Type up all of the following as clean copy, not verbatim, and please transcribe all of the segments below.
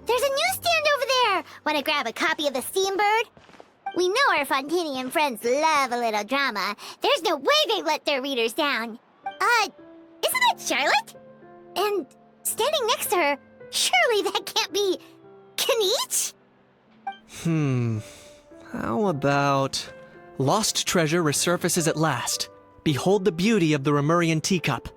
There's a newsstand over there! Wanna grab a copy of the Steambird? We know our Fontanian friends love a little drama. There's no way they let their readers down. Isn't that Charlotte? And standing next to her, surely that can't be... Kinich? How about... Lost treasure resurfaces at last. Behold the beauty of the Remurian teacup.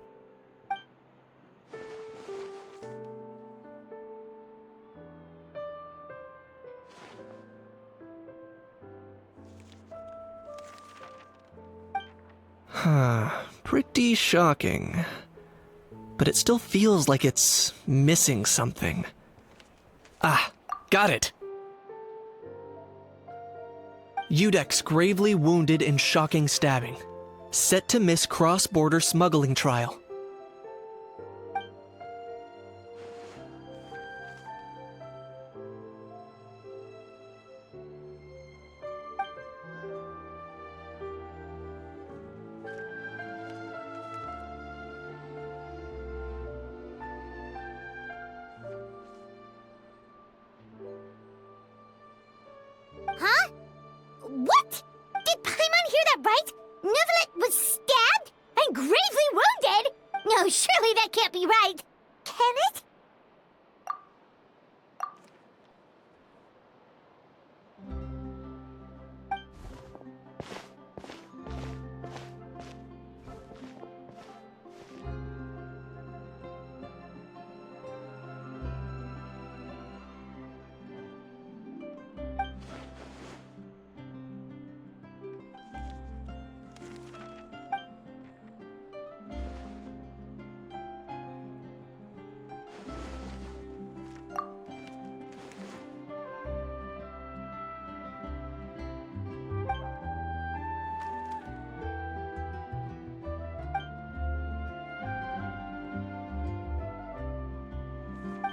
Pretty shocking. But it still feels like it's missing something. Ah, got it! Udex gravely wounded in shocking stabbing. Set to miss cross-border smuggling trial. Huh? What? Did Paimon hear that right? Neuvillette was stabbed and gravely wounded? No, surely that can't be right. Can it?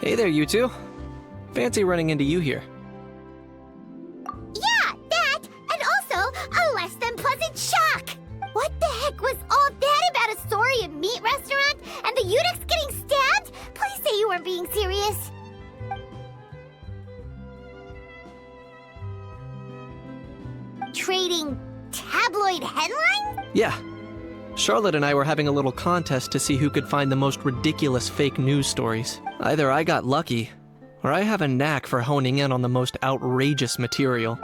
Hey there, you two. Fancy running into you here. Yeah, that, and also a less than pleasant shock. What the heck was all that about a Saurian meat restaurant and the Udex getting stabbed? Please say you weren't being serious. Trading tabloid headlines? Yeah. Charlotte and I were having a little contest to see who could find the most ridiculous fake news stories. Either I got lucky, or I have a knack for honing in on the most outrageous material.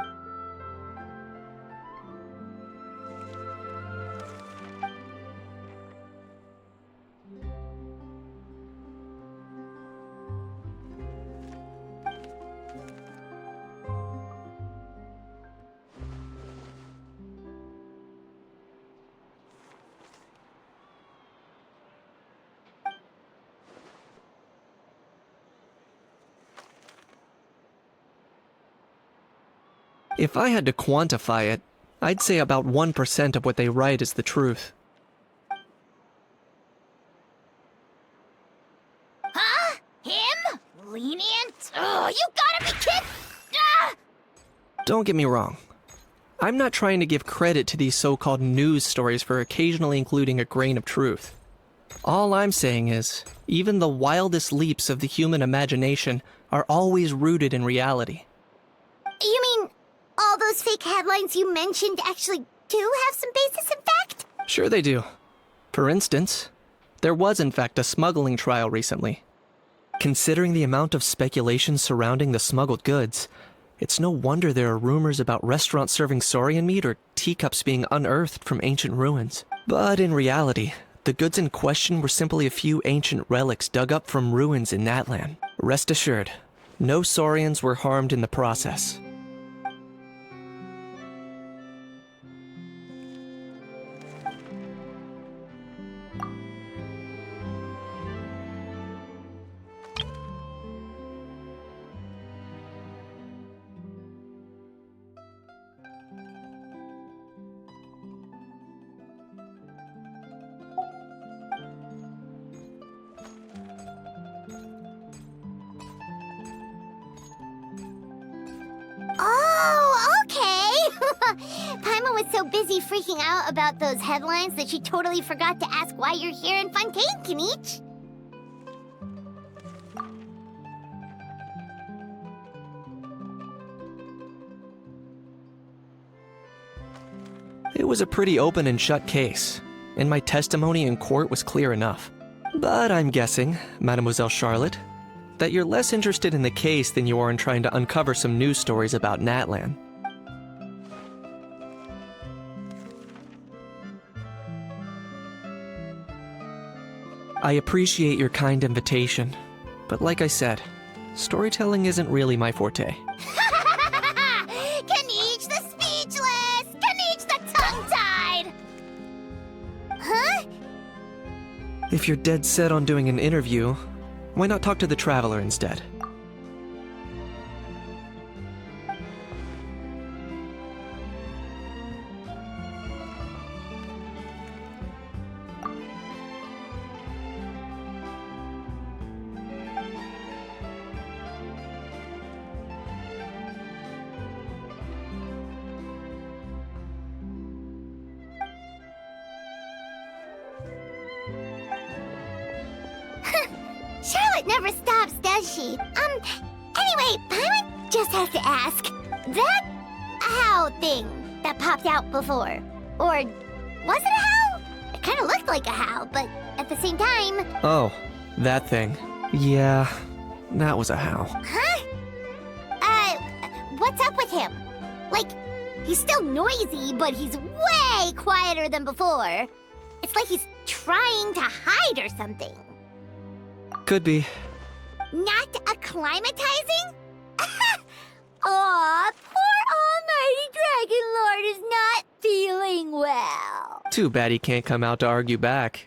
If I had to quantify it, I'd say about 1% of what they write is the truth. Huh? Him? Lenient? Oh, you gotta be kidding! Ah! Don't get me wrong. I'm not trying to give credit to these so-called news stories for occasionally including a grain of truth. All I'm saying is, even the wildest leaps of the human imagination are always rooted in reality. You mean all those fake headlines you mentioned actually do have some basis in fact? Sure they do. For instance, there was in fact a smuggling trial recently. Considering the amount of speculation surrounding the smuggled goods, it's no wonder there are rumors about restaurants serving saurian meat or teacups being unearthed from ancient ruins. But in reality, the goods in question were simply a few ancient relics dug up from ruins in that land. Rest assured, no saurians were harmed in the process. Oh, okay! Paimon was so busy freaking out about those headlines that she totally forgot to ask why you're here in Fontaine, Kinich. It was a pretty open and shut case, and my testimony in court was clear enough. But I'm guessing, Mademoiselle Charlotte, that you're less interested in the case than you are in trying to uncover some news stories about Natlan. I appreciate your kind invitation, but like I said, storytelling isn't really my forte. Kaniche the speechless! Kaniche the tongue-tied! Huh? If you're dead set on doing an interview, why not talk to the Traveler instead? Charlotte never stops, does she? Anyway, Paimon just has to ask. That how thing that popped out before, or was it a how? It kind of looked like a how, but at the same time... Oh, that thing. Yeah, that was a how. Huh? What's up with him? Like, he's still noisy, but he's way quieter than before. It's like he's trying to hide or something. Could be. Not acclimatizing? Aw, poor Almighty Dragon Lord is not feeling well. Too bad he can't come out to argue back.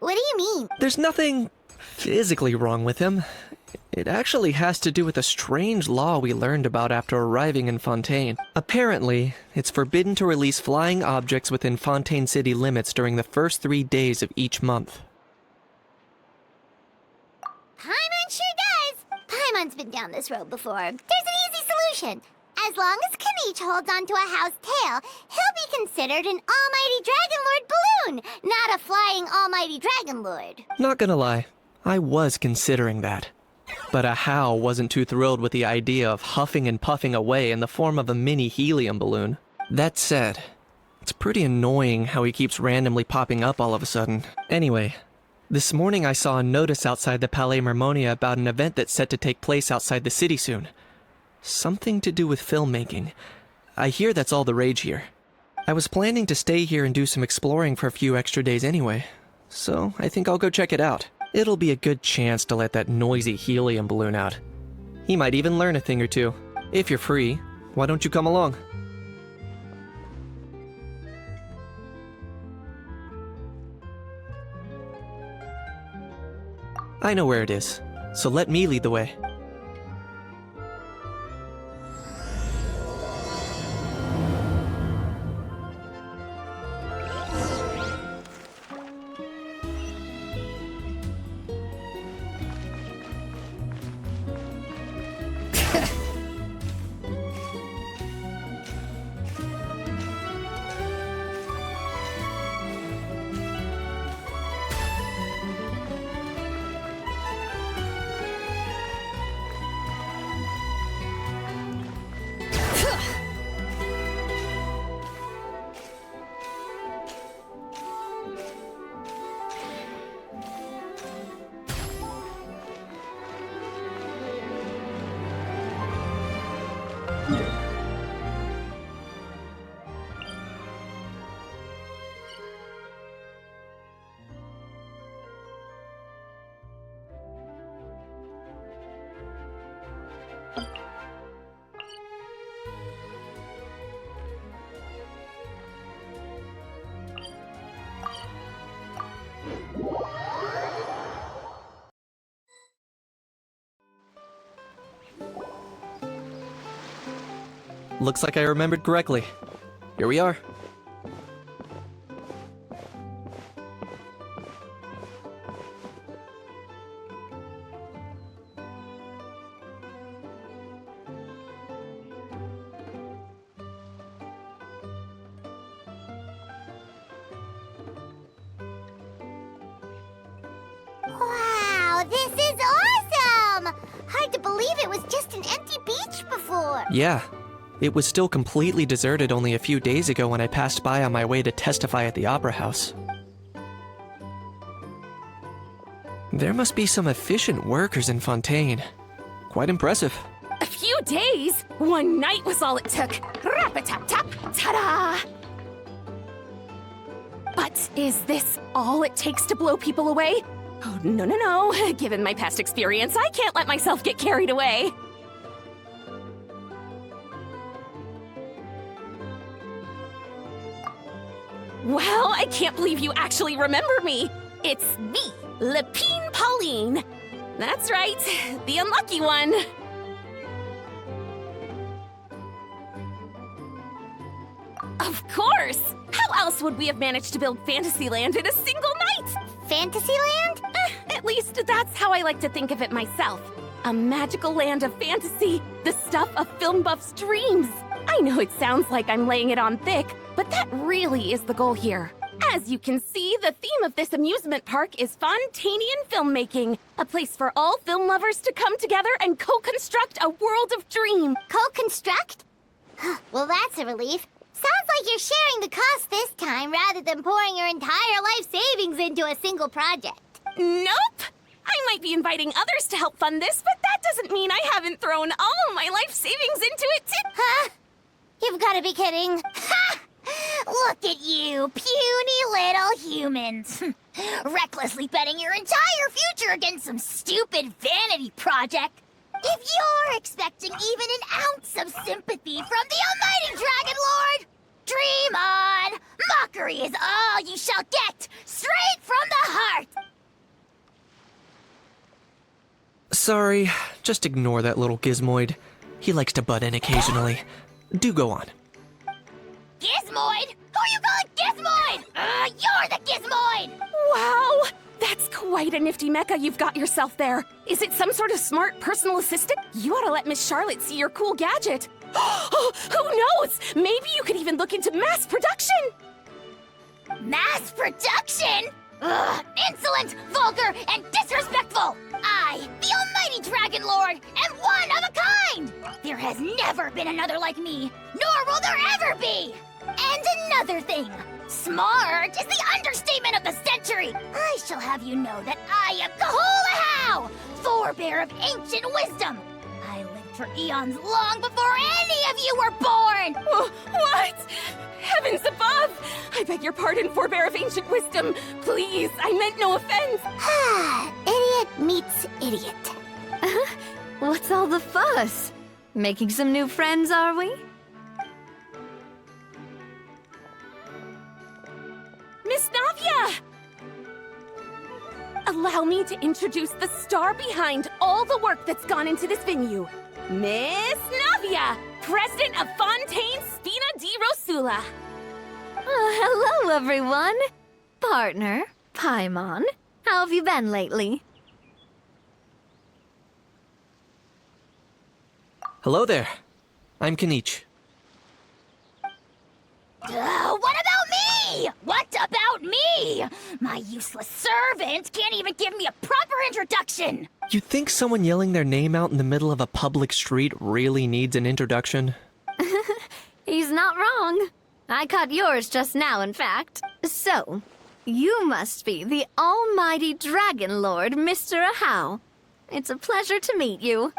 What do you mean? There's nothing physically wrong with him. It actually has to do with a strange law we learned about after arriving in Fontaine. Apparently, it's forbidden to release flying objects within Fontaine city limits during the first 3 days of each month. Paimon sure does. Paimon's been down this road before. There's an easy solution. As long as Kaniche holds onto a house tail, he'll be considered an Almighty Dragon Lord balloon, not a flying Almighty Dragon Lord. Not gonna lie, I was considering that. But a how wasn't too thrilled with the idea of huffing and puffing away in the form of a mini helium balloon. That said, it's pretty annoying how he keeps randomly popping up all of a sudden. Anyway, this morning I saw a notice outside the Palais Mermonia about an event that's set to take place outside the city soon. Something to do with filmmaking. I hear that's all the rage here. I was planning to stay here and do some exploring for a few extra days anyway, so I think I'll go check it out. It'll be a good chance to let that noisy helium balloon out. He might even learn a thing or two. If you're free, why don't you come along? I know where it is, so let me lead the way. Looks like I remembered correctly. Here we are. Wow, this is awesome! Hard to believe it was just an empty beach before. Yeah, It was still completely deserted only a few days ago when I passed by on my way to testify at the Opera House. There must be some efficient workers in Fontaine. Quite impressive. A few days? One night was all it took. Rap-a-tap-tap, ta-da! But is this all it takes to blow people away? Oh, no, no, no. Given my past experience, I can't let myself get carried away. Well, I can't believe you actually remember me. It's me, Lapine Pauline. That's right, the unlucky one. Of course! How else would we have managed to build Fantasyland in a single night? Fantasyland? At least that's how I like to think of it myself. A magical land of fantasy, the stuff of film buffs' dreams. I know it sounds like I'm laying it on thick, but that really is the goal here. As you can see, the theme of this amusement park is Fontainian filmmaking, a place for all film lovers to come together and co-construct a world of dream. Co-construct? Well, that's a relief. Sounds like you're sharing the cost this time rather than pouring your entire life savings into a single project. Nope! I might be inviting others to help fund this, but that doesn't mean I haven't thrown all my life savings into it too. Huh? You've got to be kidding. Ha! Look at you, puny little humans. Recklessly betting your entire future against some stupid vanity project. If you're expecting even an ounce of sympathy from the almighty Dragon Lord, dream on! Mockery is all you shall get, straight from the heart! Sorry, just ignore that little gizmoid. He likes to butt in occasionally. Do go on. Gizmoid? Who you calling Gizmoid? You're the Gizmoid! Wow! That's quite a nifty mecha you've got yourself there. Is it some sort of smart personal assistant? You ought to let Miss Charlotte see your cool gadget. Oh, who knows? Maybe you could even look into mass production. Mass production? Ugh, insolent, vulgar, and disrespectful! I, the almighty Dragon Lord, am one of a kind! There has never been another like me, nor will there ever be! And another thing, smart is the understatement of the century! I shall have you know that I am Kahulahau, forebear of ancient wisdom! I lived for eons long before any of you were born! What? Heavens above! I beg your pardon, forebear of ancient wisdom. Please, I meant no offense. Idiot meets idiot. What's all the fuss? Making some new friends, are we? Miss Navia! Allow me to introduce the star behind all the work that's gone into this venue. Miss Navia, president of Fontaine Spina di Rosula. Hello, everyone. Partner, Paimon, how have you been lately? Hello there. I'm Kanich. What about me? What about me? My useless servant can't even give me a proper introduction. You think someone yelling their name out in the middle of a public street really needs an introduction? He's not wrong. I caught yours just now, in fact. So, you must be the almighty Dragon Lord, Mr. Ahau. It's a pleasure to meet you.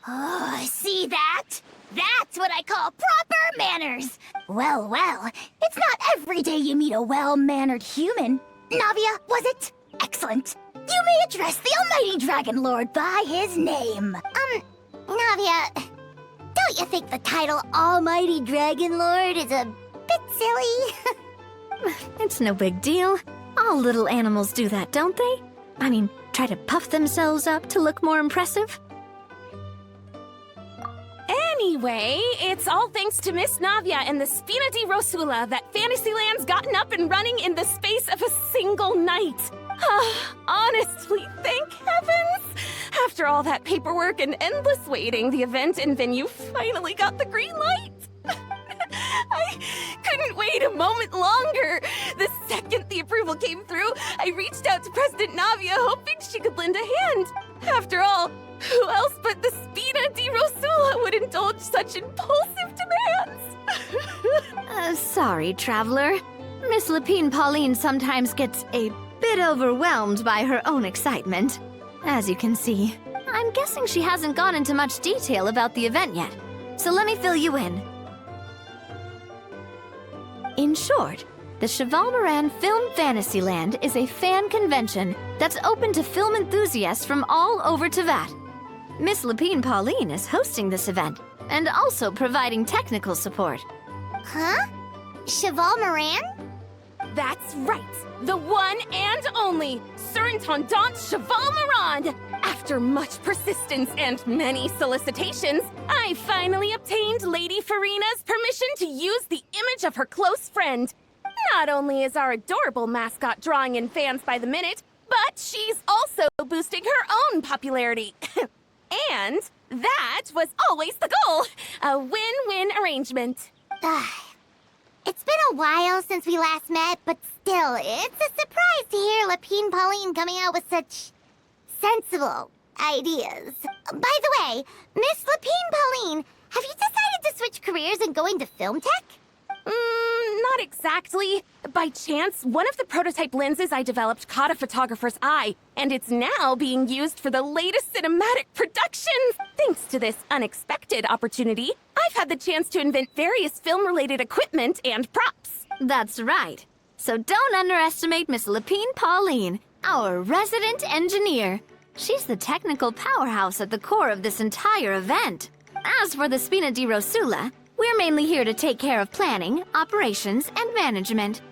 Oh, see that? That's what I call proper manners. Well, it's not every day you meet a well-mannered human. Navia, was it? Excellent. You may address the almighty Dragon Lord by his name. Navia, don't you think the title Almighty Dragon Lord is a bit silly? It's no big deal. All little animals do that, don't they? I mean, try to puff themselves up to look more impressive. Anyway, it's all thanks to Miss Navia and the Spina di Rosula that Fantasyland's gotten up and running in the space of a single night. Honestly, thank heavens! After all that paperwork and endless waiting, the event and venue finally got the green light. I couldn't wait wait a moment longer. The second the approval came through, I reached out to President Navia hoping she could lend a hand. After all, who else but the Spina di Rosula would indulge such impulsive demands? Sorry, Traveler. Miss Lapine Pauline sometimes gets a bit overwhelmed by her own excitement. As you can see, I'm guessing she hasn't gone into much detail about the event yet. So let me fill you in. In short, the Cheval Moran Film Fantasyland is a fan convention that's open to film enthusiasts from all over Teyvat. Miss Lapine Pauline is hosting this event and also providing technical support. Huh? Cheval Moran? That's right! The one and only Surintendant Cheval Moran! After much persistence and many solicitations, I finally obtained Lady Farina's permission to use the image of her close friend. Not only is our adorable mascot drawing in fans by the minute, but she's also boosting her own popularity. And that was always the goal! A win-win arrangement. It's been a while since we last met, but still, it's a surprise to hear Lapine Pauline coming out with such sensible ideas. By the way, Miss Lapine Pauline, have you decided to switch careers and go into film tech? Not exactly. By chance, one of the prototype lenses I developed caught a photographer's eye, and it's now being used for the latest cinematic productions. Thanks to this unexpected opportunity, I've had the chance to invent various film-related equipment and props. That's right. So don't underestimate Miss Lapine Pauline, our resident engineer. She's the technical powerhouse at the core of this entire event. As for the Spina di Rosula, we're mainly here to take care of planning, operations, and management.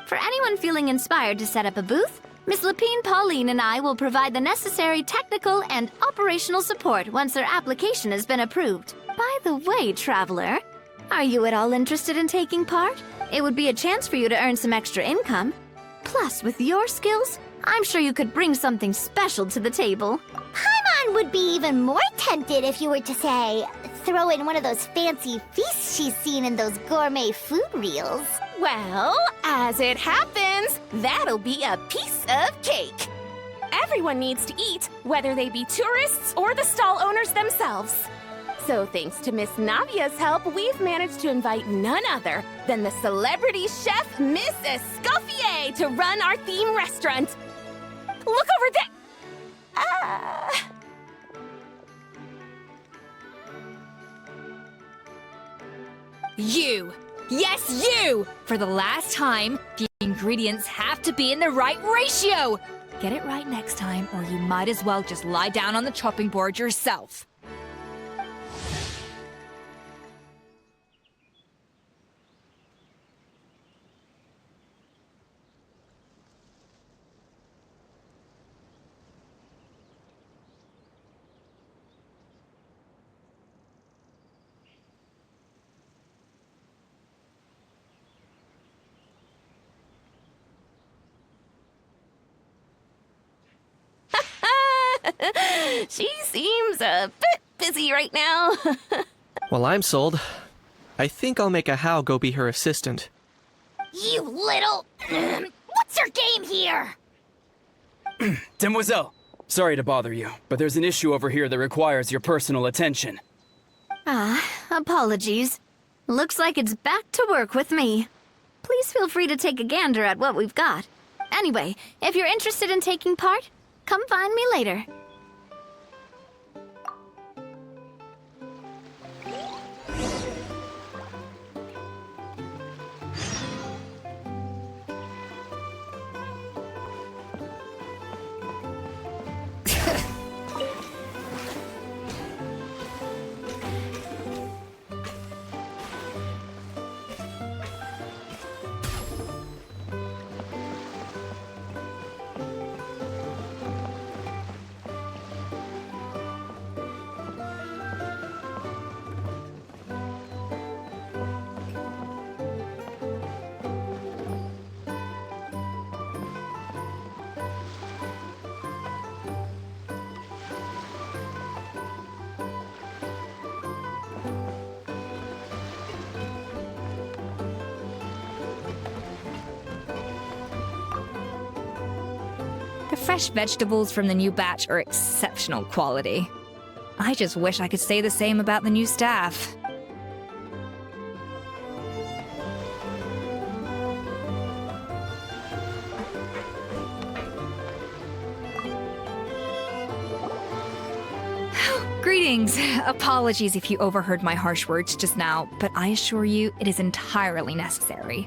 For anyone feeling inspired to set up a booth, Miss Lapine Pauline and I will provide the necessary technical and operational support once their application has been approved. By the way, Traveler, are you at all interested in taking part? It would be a chance for you to earn some extra income. Plus, with your skills, I'm sure you could bring something special to the table. Paimon would be even more tempted if you were to, say, throw in one of those fancy feasts she's seen in those gourmet food reels. Well, as it happens, that'll be a piece of cake. Everyone needs to eat, whether they be tourists or the stall owners themselves. So thanks to Miss Navia's help, we've managed to invite none other than the celebrity chef, Miss Escoffier, to run our theme restaurant. Look over there! You! Yes, you! For the last time, the ingredients have to be in the right ratio! Get it right next time, or you might as well just lie down on the chopping board yourself. She seems a bit busy right now. Well, I'm sold. I think I'll make a How go be her assistant. You little... What's your game here? Demoiselle, sorry to bother you, but there's an issue over here that requires your personal attention. Apologies. Looks like it's back to work with me. Please feel free to take a gander at what we've got. Anyway, if you're interested in taking part, come find me later. The fresh vegetables from the new batch are exceptional quality. I just wish I could say the same about the new staff. Greetings. Apologies if you overheard my harsh words just now, but I assure you it is entirely necessary.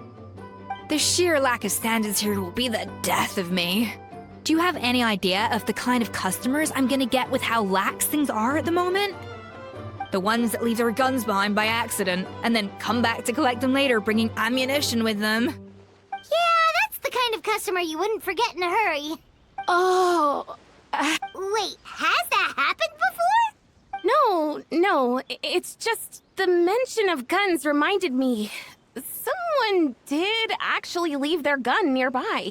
The sheer lack of standards here will be the death of me. Do you have any idea of the kind of customers I'm gonna get with how lax things are at the moment? The ones that leave their guns behind by accident, and then come back to collect them later bringing ammunition with them. Yeah, that's the kind of customer you wouldn't forget in a hurry. Oh, Wait, has that happened before? no, it's just the mention of guns reminded me. Someone did actually leave their gun nearby.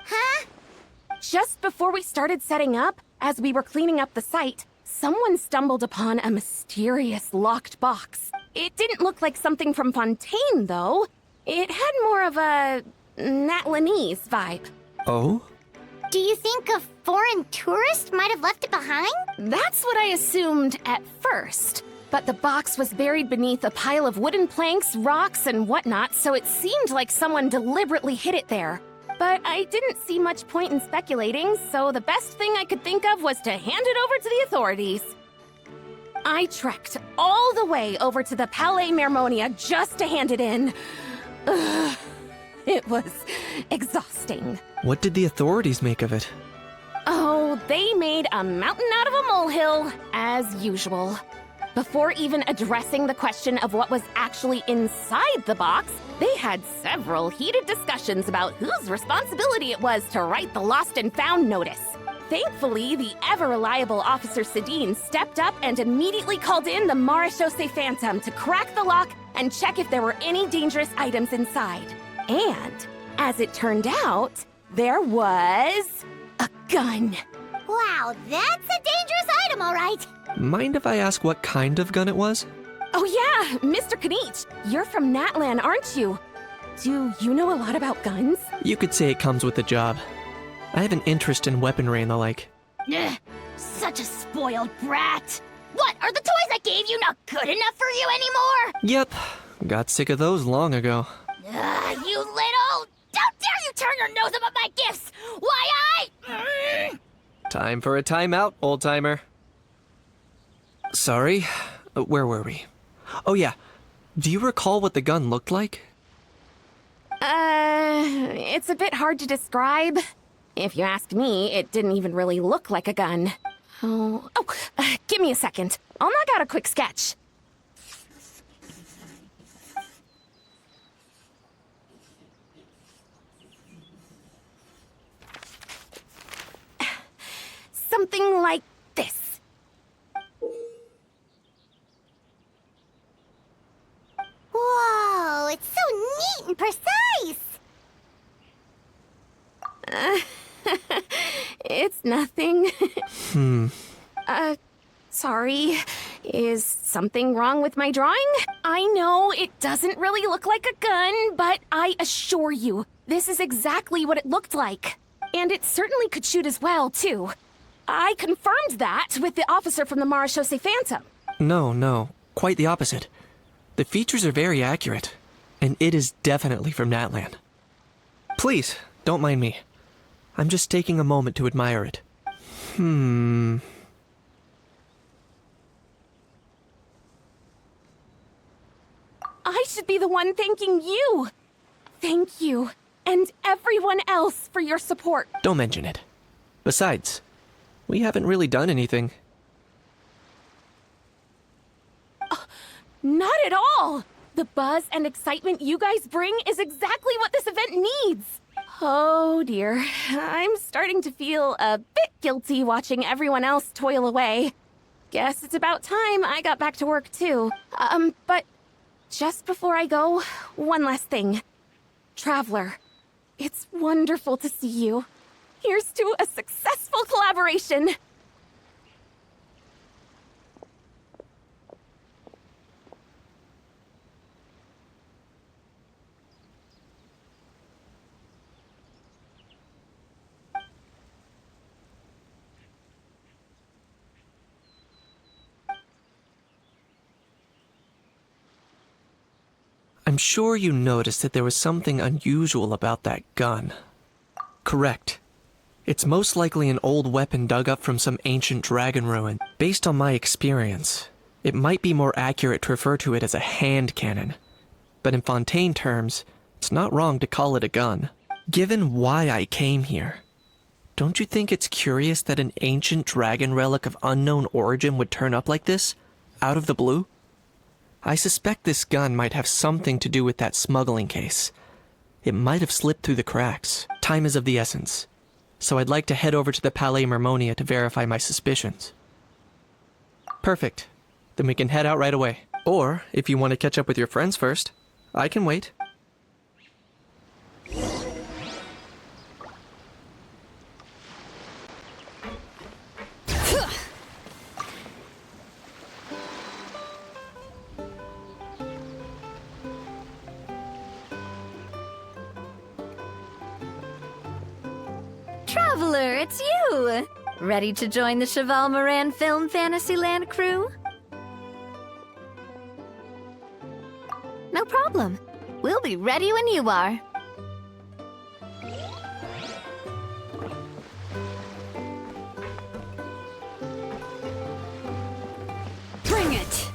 Huh? Just before we started setting up, as we were cleaning up the site, someone stumbled upon a mysterious locked box. It didn't look like something from Fontaine, though. It had more of a Natlanese vibe. Oh? Do you think a foreign tourist might have left it behind? That's what I assumed at first. But the box was buried beneath a pile of wooden planks, rocks, and whatnot, so it seemed like someone deliberately hid it there. But I didn't see much point in speculating, so the best thing I could think of was to hand it over to the authorities. I trekked all the way over to the Palais Mermonia just to hand it in. Ugh, it was exhausting. What did the authorities make of it? Oh, they made a mountain out of a molehill, as usual. Before even addressing the question of what was actually inside the box, they had several heated discussions about whose responsibility it was to write the lost and found notice. Thankfully, the ever-reliable Officer Sedine stepped up and immediately called in the Marechaussee Phantom to crack the lock and check if there were any dangerous items inside. And, as it turned out, there was a gun. Wow, that's a dangerous item, all right. Mind if I ask what kind of gun it was? Oh yeah, Mr. Kanich, you're from Natlan, aren't you? Do you know a lot about guns? You could say it comes with the job. I have an interest in weaponry and the like. Ugh, such a spoiled brat. What, are the toys I gave you not good enough for you anymore? Yep, got sick of those long ago. You little... Don't dare you turn your nose up at my gifts! Why, Time for a timeout, old-timer. Sorry, where were we? Oh yeah, do you recall what the gun looked like? It's a bit hard to describe. If you ask me, it didn't even really look like a gun. Give me a second. I'll knock out a quick sketch. Something like this. Whoa, it's so neat and precise! It's nothing. Sorry. Is something wrong with my drawing? I know it doesn't really look like a gun, but I assure you, this is exactly what it looked like. And it certainly could shoot as well, too. I confirmed that with the officer from the Marechaussee Phantom. No, quite the opposite. The features are very accurate, and it is definitely from Natlan. Please, don't mind me. I'm just taking a moment to admire it. I should be the one thanking you. Thank you, and everyone else for your support. Don't mention it. Besides, we haven't really done anything. Not at all! The buzz and excitement you guys bring is exactly what this event needs! Oh dear, I'm starting to feel a bit guilty watching everyone else toil away. Guess it's about time I got back to work too. But just before I go, one last thing. Traveler, it's wonderful to see you. Here's to a successful collaboration! I'm sure you noticed that there was something unusual about that gun. Correct. It's most likely an old weapon dug up from some ancient dragon ruin. Based on my experience, it might be more accurate to refer to it as a hand cannon. But in Fontaine terms, it's not wrong to call it a gun. Given why I came here, don't you think it's curious that an ancient dragon relic of unknown origin would turn up like this, out of the blue? I suspect this gun might have something to do with that smuggling case. It might have slipped through the cracks. Time is of the essence, so I'd like to head over to the Palais Mermonia to verify my suspicions. Perfect. Then we can head out right away. Or, if you want to catch up with your friends first, I can wait. Traveler, it's you! Ready to join the Cheval Moran Film Fantasyland crew? No problem. We'll be ready when you are. Bring it!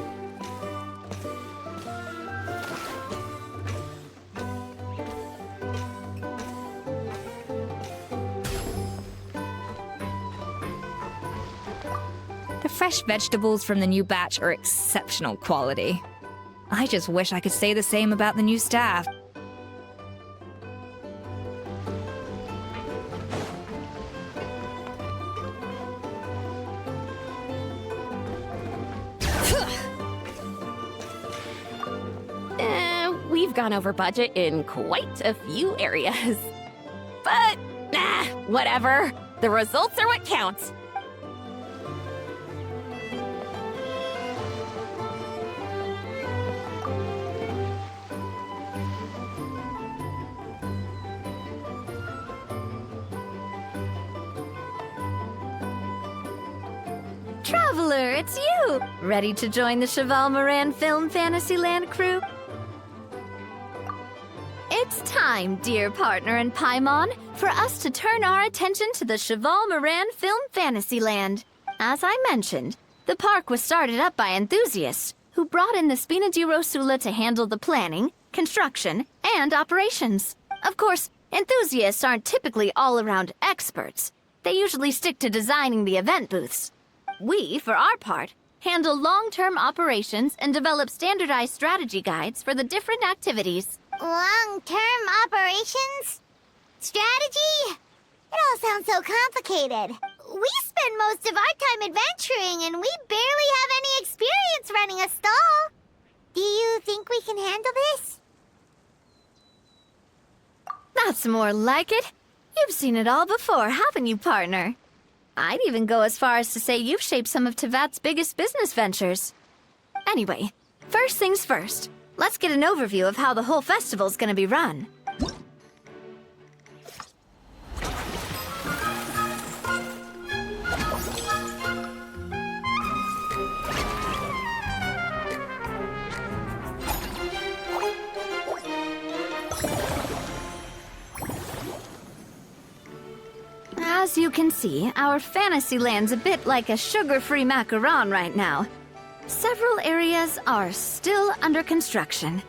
The fresh vegetables from the new batch are exceptional quality. I just wish I could say the same about the new staff. We've gone over budget in quite a few areas. But, whatever. The results are what counts. Traveler, it's you! Ready to join the Cheval Moran Film Fantasyland crew? It's time, dear partner in Paimon, for us to turn our attention to the Cheval Moran Film Fantasyland. As I mentioned, the park was started up by enthusiasts who brought in the Spina di Rosula to handle the planning, construction, and operations. Of course, enthusiasts aren't typically all-around experts. They usually stick to designing the event booths. We, for our part, handle long-term operations and develop standardized strategy guides for the different activities. Long-term operations? Strategy? It all sounds so complicated. We spend most of our time adventuring, and we barely have any experience running a stall. Do you think we can handle this? That's more like it. You've seen it all before, haven't you, partner? I'd even go as far as to say you've shaped some of Tevat's biggest business ventures. Anyway, first things first. Let's get an overview of how the whole festival's gonna be run. As you can see, our Fantasyland's a bit like a sugar-free macaron right now. Several areas are still under construction.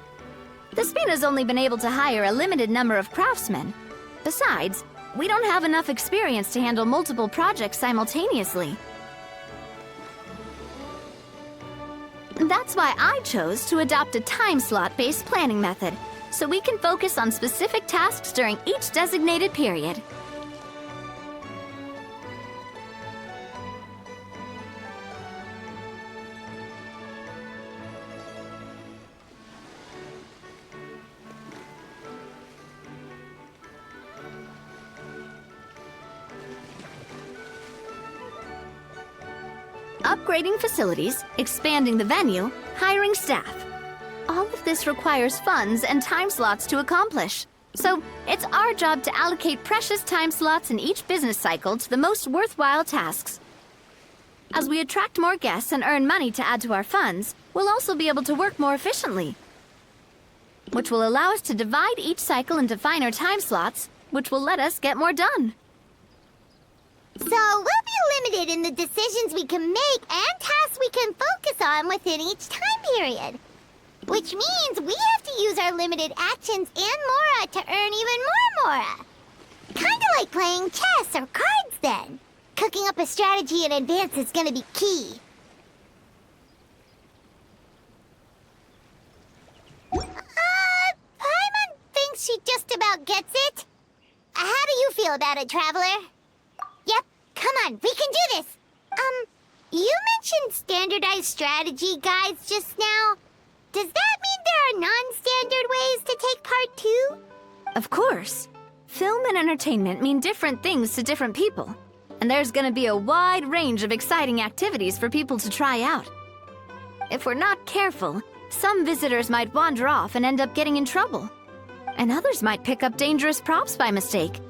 The Spina's only been able to hire a limited number of craftsmen. Besides, we don't have enough experience to handle multiple projects simultaneously. That's why I chose to adopt a time slot-based planning method, so we can focus on specific tasks during each designated period. Upgrading facilities, expanding the venue, hiring staff. All of this requires funds and time slots to accomplish. So, it's our job to allocate precious time slots in each business cycle to the most worthwhile tasks. As we attract more guests and earn money to add to our funds, we'll also be able to work more efficiently. which will allow us to divide each cycle into finer time slots, which will let us get more done. So we'll be limited in the decisions we can make and tasks we can focus on within each time period. Which means we have to use our limited actions and Mora to earn even more Mora. Kinda like playing chess or cards then. Cooking up a strategy in advance is gonna be key. Paimon thinks she just about gets it. How do you feel about it, Traveler? Yep, come on, we can do this. You mentioned standardized strategy guides just now. Does that mean there are non-standard ways to take part too? Of course. Film and entertainment mean different things to different people. And there's gonna be a wide range of exciting activities for people to try out. If we're not careful, some visitors might wander off and end up getting in trouble. And others might pick up dangerous props by mistake.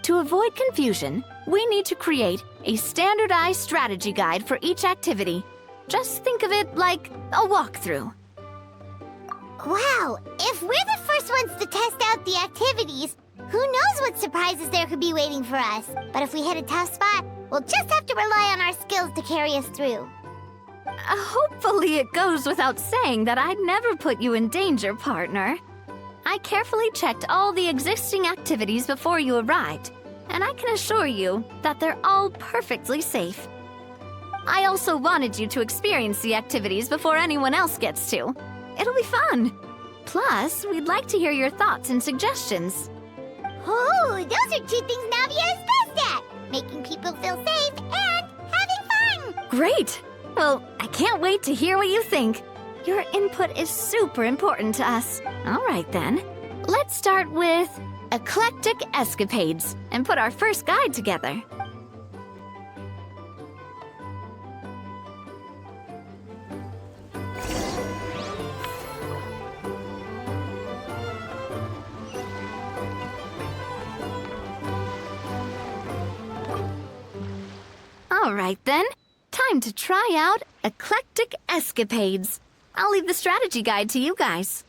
To avoid confusion, we need to create a standardized strategy guide for each activity. Just think of it like a walkthrough. Wow, if we're the first ones to test out the activities, who knows what surprises there could be waiting for us. But if we hit a tough spot, we'll just have to rely on our skills to carry us through. Hopefully it goes without saying that I'd never put you in danger, partner. I carefully checked all the existing activities before you arrived, and I can assure you that they're all perfectly safe. I also wanted you to experience the activities before anyone else gets to. It'll be fun. Plus, we'd like to hear your thoughts and suggestions. Oh, those are two things Navia is best at. Making people feel safe and having fun. Great! Well, I can't wait to hear what you think. Your input is super important to us. All right, then. Let's start with Eclectic Escapades and put our first guide together. All right, then. Time to try out Eclectic Escapades. I'll leave the strategy guide to you guys.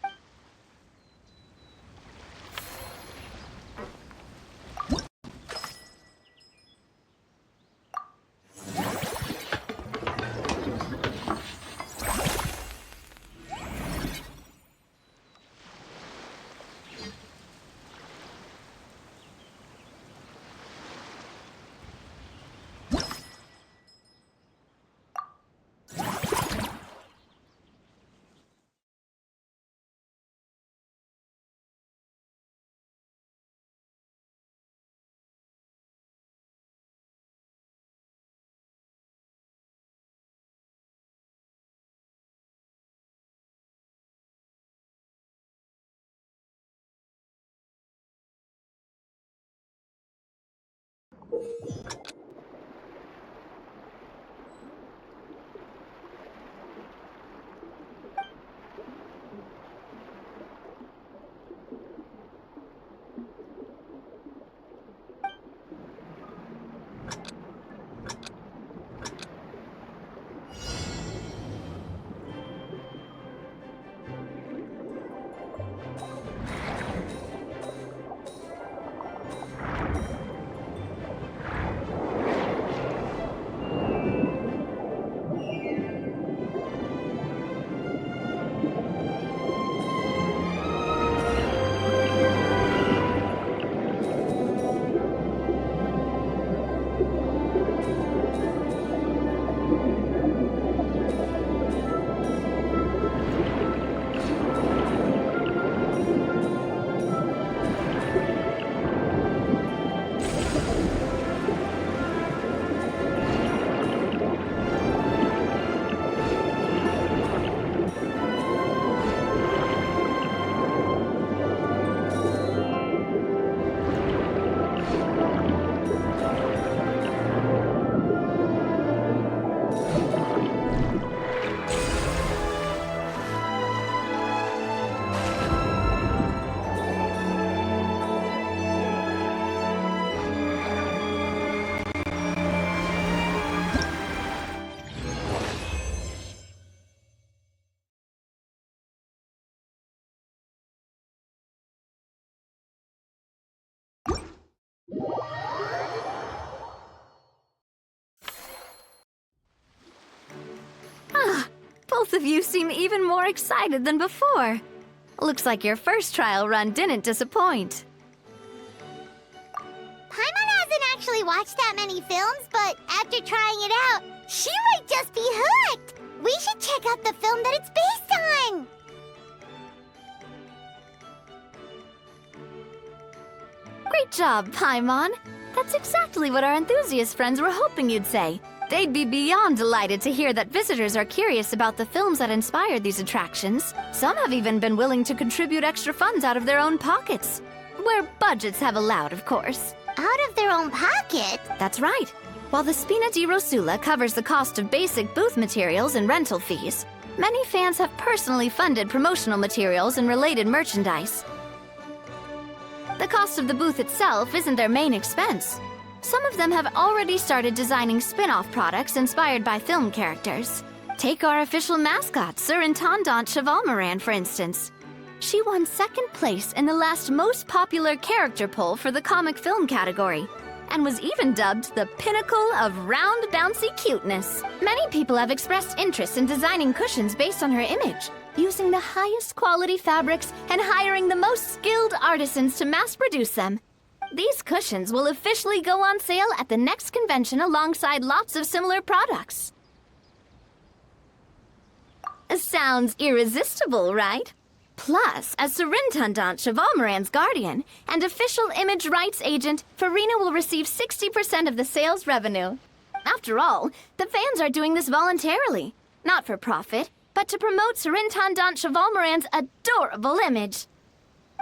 Both of you seem even more excited than before. Looks like your first trial run didn't disappoint. Paimon hasn't actually watched that many films, but after trying it out, she might just be hooked! We should check out the film that it's based on! Great job, Paimon. That's exactly what our enthusiast friends were hoping you'd say. They'd be beyond delighted to hear that visitors are curious about the films that inspired these attractions. Some have even been willing to contribute extra funds out of their own pockets. Where budgets have allowed, of course. Out of their own pocket? That's right. While the Spina di Rosula covers the cost of basic booth materials and rental fees, many fans have personally funded promotional materials and related merchandise. The cost of the booth itself isn't their main expense. Some of them have already started designing spin-off products inspired by film characters. Take our official mascot, Surintendant Chevalmoran, for instance. She won second place in the last most popular character poll for the comic film category, and was even dubbed the pinnacle of round, bouncy cuteness. Many people have expressed interest in designing cushions based on her image, using the highest quality fabrics and hiring the most skilled artisans to mass produce them. These cushions will officially go on sale at the next convention alongside lots of similar products. Sounds irresistible, right? Plus, as Surintendant Chevalmoran's guardian and official image rights agent, Farina will receive 60% of the sales revenue. After all, the fans are doing this voluntarily, not for profit, but to promote Surintendant Chevalmoran's adorable image.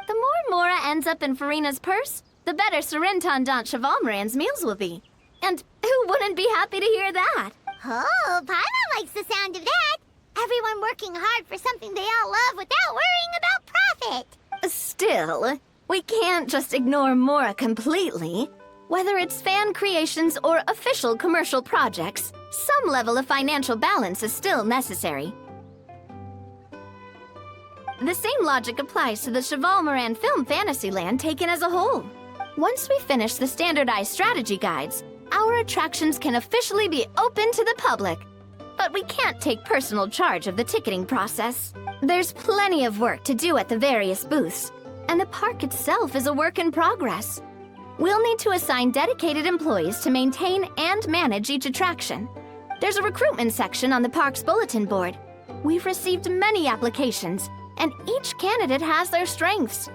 The more Mora ends up in Farina's purse, the better Surintendant Chevalmoran's meals will be. And who wouldn't be happy to hear that? Oh, Paimon likes the sound of that! Everyone working hard for something they all love without worrying about profit! Still, we can't just ignore Mora completely. Whether it's fan creations or official commercial projects, some level of financial balance is still necessary. The same logic applies to the Chevalmoran Film Fantasyland taken as a whole. Once we finish the standardized strategy guides, our attractions can officially be open to the public. But we can't take personal charge of the ticketing process. There's plenty of work to do at the various booths, and the park itself is a work in progress. We'll need to assign dedicated employees to maintain and manage each attraction. There's a recruitment section on the park's bulletin board. We've received many applications, and each candidate has their strengths.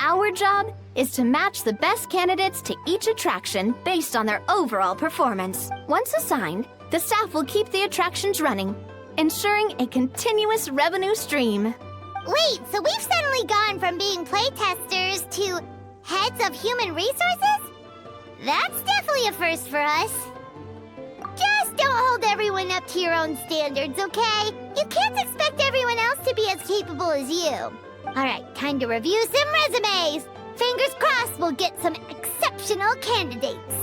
Our job is to match the best candidates to each attraction based on their overall performance. Once assigned, the staff will keep the attractions running, ensuring a continuous revenue stream. Wait, so we've suddenly gone from being playtesters to heads of human resources? That's definitely a first for us. Just don't hold everyone up to your own standards, okay? You can't expect everyone else to be as capable as you. Alright, time to review some resumes. Fingers crossed we'll get some exceptional candidates.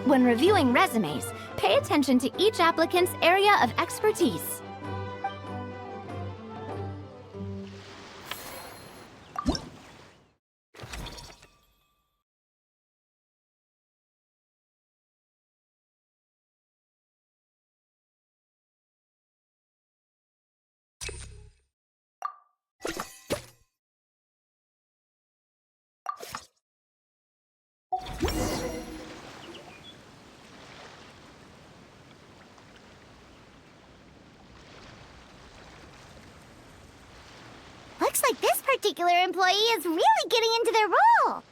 When reviewing resumes, pay attention to each applicant's area of expertise. Looks like this particular employee is really getting into their role.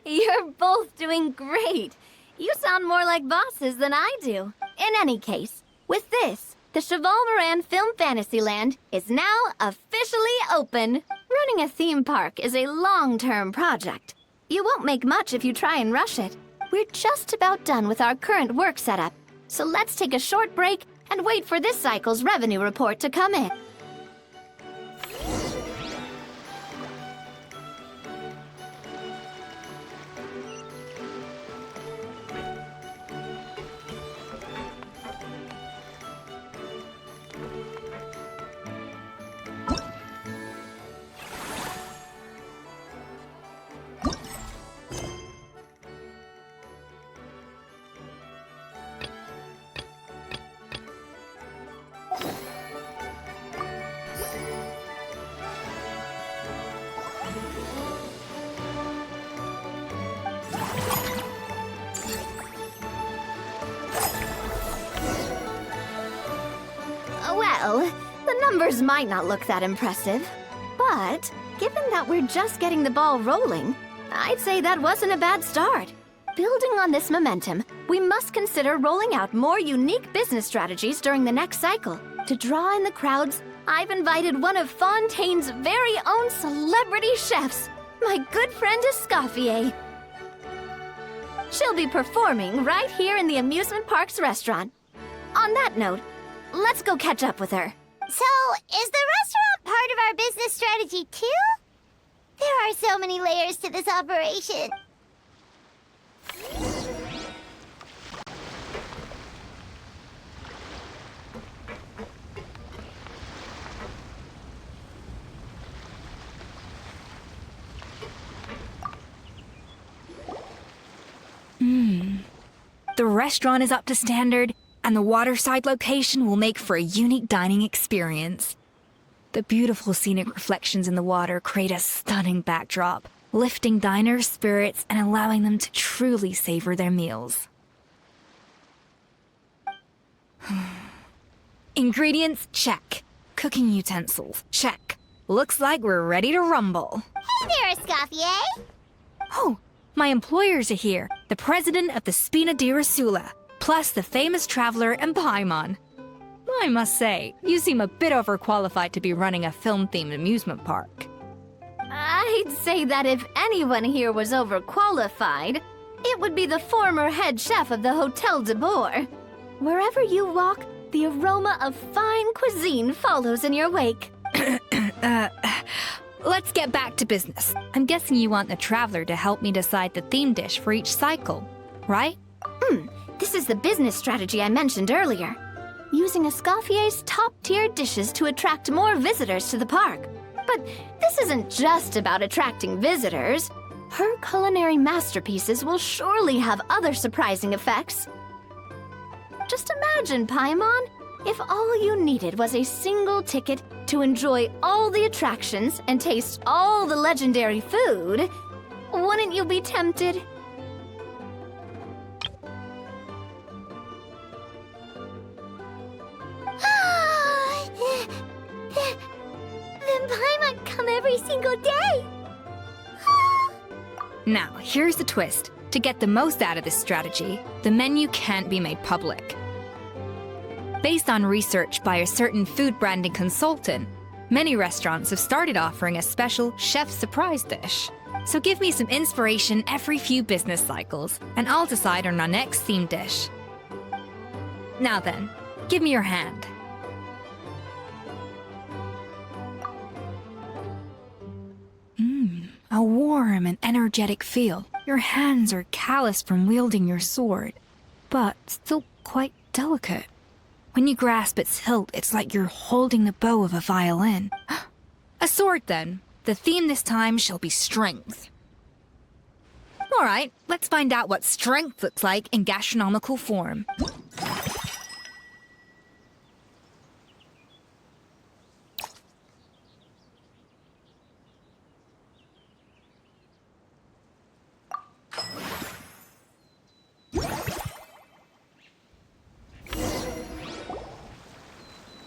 You're both doing great. You sound more like bosses than I do. In any case, with this, the Chevalmoran Film Fantasyland is now officially open. Running a theme park is a long-term project. You won't make much if you try and rush it. We're just about done with our current work setup, so let's take a short break and wait for this cycle's revenue report to come in. numbers might not look that impressive, but given that we're just getting the ball rolling, I'd say that wasn't a bad start. Building on this momentum, we must consider rolling out more unique business strategies during the next cycle. To draw in the crowds, I've invited one of Fontaine's very own celebrity chefs, my good friend Escoffier. She'll be performing right here in the amusement park's restaurant. On that note, let's go catch up with her. So, is the restaurant part of our business strategy too? There are so many layers to this operation. The restaurant is up to standard, and the waterside location will make for a unique dining experience. The beautiful scenic reflections in the water create a stunning backdrop, lifting diners' spirits and allowing them to truly savor their meals. Ingredients, check. Cooking utensils, check. Looks like we're ready to rumble. Hey there, Escoffier. Oh, my employers are here. The president of the Spina di Rosula, plus the famous traveler and Paimon. I must say, you seem a bit overqualified to be running a film-themed amusement park. I'd say that if anyone here was overqualified, it would be the former head chef of the Hotel de Boer. Wherever you walk, the aroma of fine cuisine follows in your wake. Let's get back to business. I'm guessing you want the traveler to help me decide the theme dish for each cycle, right? This is the business strategy I mentioned earlier. Using Escoffier's top-tier dishes to attract more visitors to the park. But this isn't just about attracting visitors. Her culinary masterpieces will surely have other surprising effects. Just imagine, Paimon, if all you needed was a single ticket to enjoy all the attractions and taste all the legendary food. Wouldn't you be tempted? Then Paimon come every single day. Now, here's the twist. To get the most out of this strategy, the menu can't be made public. Based on research by a certain food branding consultant, many restaurants have started offering a special chef surprise dish. So give me some inspiration every few business cycles, and I'll decide on our next theme dish. Now then, give me your hand. A warm and energetic feel. Your hands are calloused from wielding your sword, but still quite delicate. When you grasp its hilt, it's like you're holding the bow of a violin. A sword, then. The theme this time shall be strength. All right, let's find out what strength looks like in gastronomical form.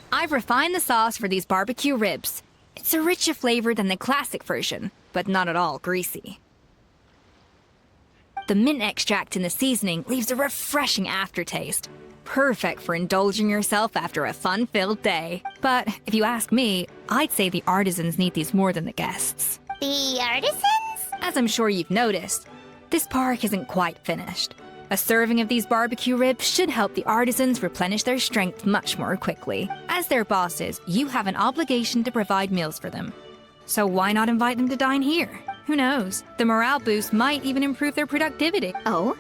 I've refined the sauce for these barbecue ribs. It's a richer flavor than the classic version, but not at all greasy. The mint extract in the seasoning leaves a refreshing aftertaste, perfect for indulging yourself after a fun-filled day. But if you ask me, I'd say the artisans need these more than the guests. The artisans? As I'm sure you've noticed, this park isn't quite finished. A serving of these barbecue ribs should help the artisans replenish their strength much more quickly. As their bosses, you have an obligation to provide meals for them. So why not invite them to dine here? Who knows? The morale boost might even improve their productivity. Oh,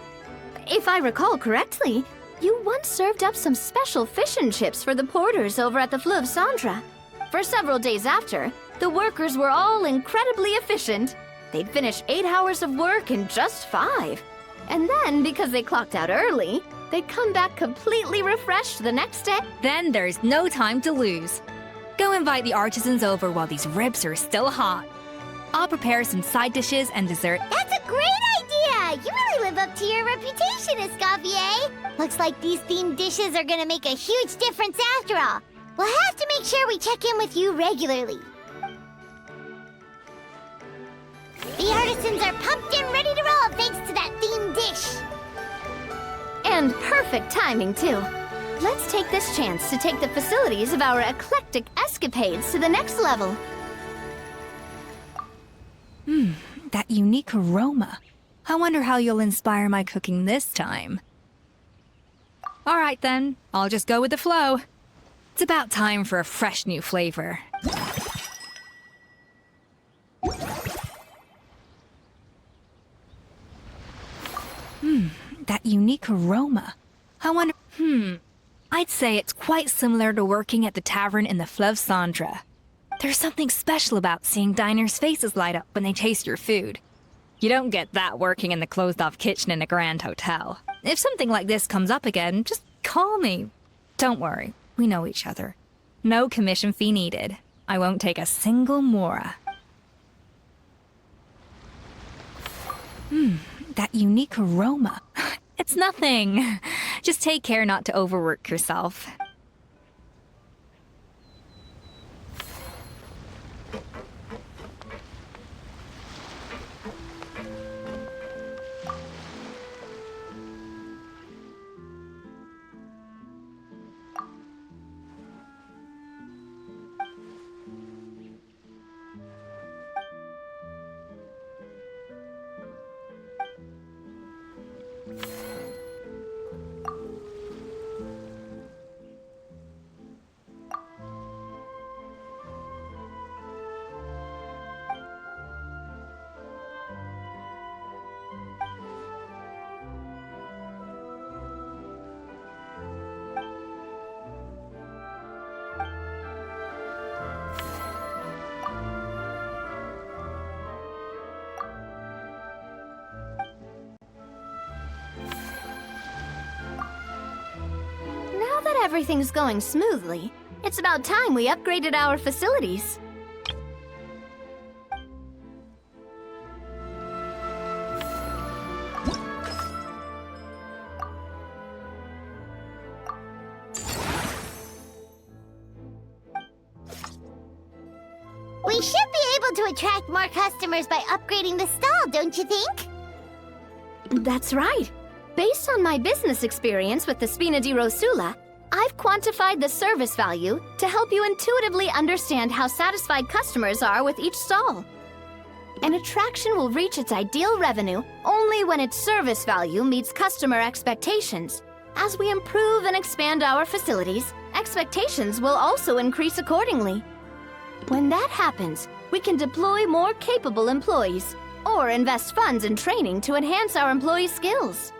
if I recall correctly, you once served up some special fish and chips for the porters over at the Fleuve Centre. For several days after, the workers were all incredibly efficient. They'd finish 8 hours of work in just 5. And then, because they clocked out early, they'd come back completely refreshed the next day. Then there's no time to lose. Go invite the artisans over while these ribs are still hot. I'll prepare some side dishes and dessert. That's a great idea! You really live up to your reputation, Escoffier. Looks like these themed dishes are gonna make a huge difference after all. We'll have to make sure we check in with you regularly. The artisans are pumped and ready to roll thanks to that themed dish. And perfect timing, too. Let's take this chance to take the facilities of our eclectic escapades to the next level. That unique aroma. I wonder how you'll inspire my cooking this time. All right then, I'll just go with the flow. It's about time for a fresh new flavor. That unique aroma. I wonder... I'd say it's quite similar to working at the tavern in the Fleuve Cendre. There's something special about seeing diners' faces light up when they taste your food. You don't get that working in the closed-off kitchen in a grand hotel. If something like this comes up again, just call me. Don't worry, we know each other. No commission fee needed. I won't take a single mora. That unique aroma. It's nothing. Just take care not to overwork yourself. Now that everything's going smoothly, it's about time we upgraded our facilities. We should be able to attract more customers by upgrading the stall, don't you think? That's right. Based on my business experience with the Spina di Rosula, I've quantified the service value to help you intuitively understand how satisfied customers are with each stall. An attraction will reach its ideal revenue only when its service value meets customer expectations. As we improve and expand our facilities, expectations will also increase accordingly. When that happens, we can deploy more capable employees or invest funds in training to enhance our employees' skills.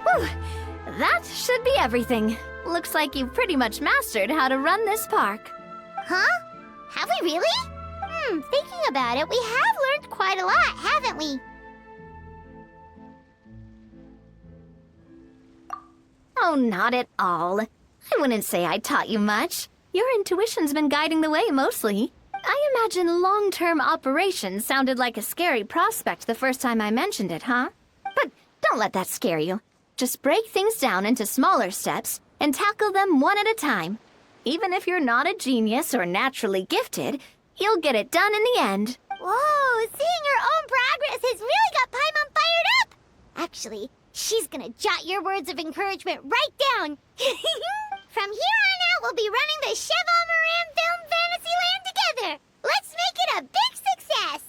Whew, that should be everything. Looks like you've pretty much mastered how to run this park. Huh? Have we really? Thinking about it, we have learned quite a lot, haven't we? Oh, not at all. I wouldn't say I taught you much. Your intuition's been guiding the way mostly. I imagine long-term operations sounded like a scary prospect the first time I mentioned it, huh? But don't let that scare you. Just break things down into smaller steps and tackle them one at a time. Even if you're not a genius or naturally gifted, you'll get it done in the end. Whoa, seeing your own progress has really got Paimon fired up! Actually, she's gonna jot your words of encouragement right down. From here on out, we'll be running the Cheval Moran Film Fantasyland together. Let's make it a big success!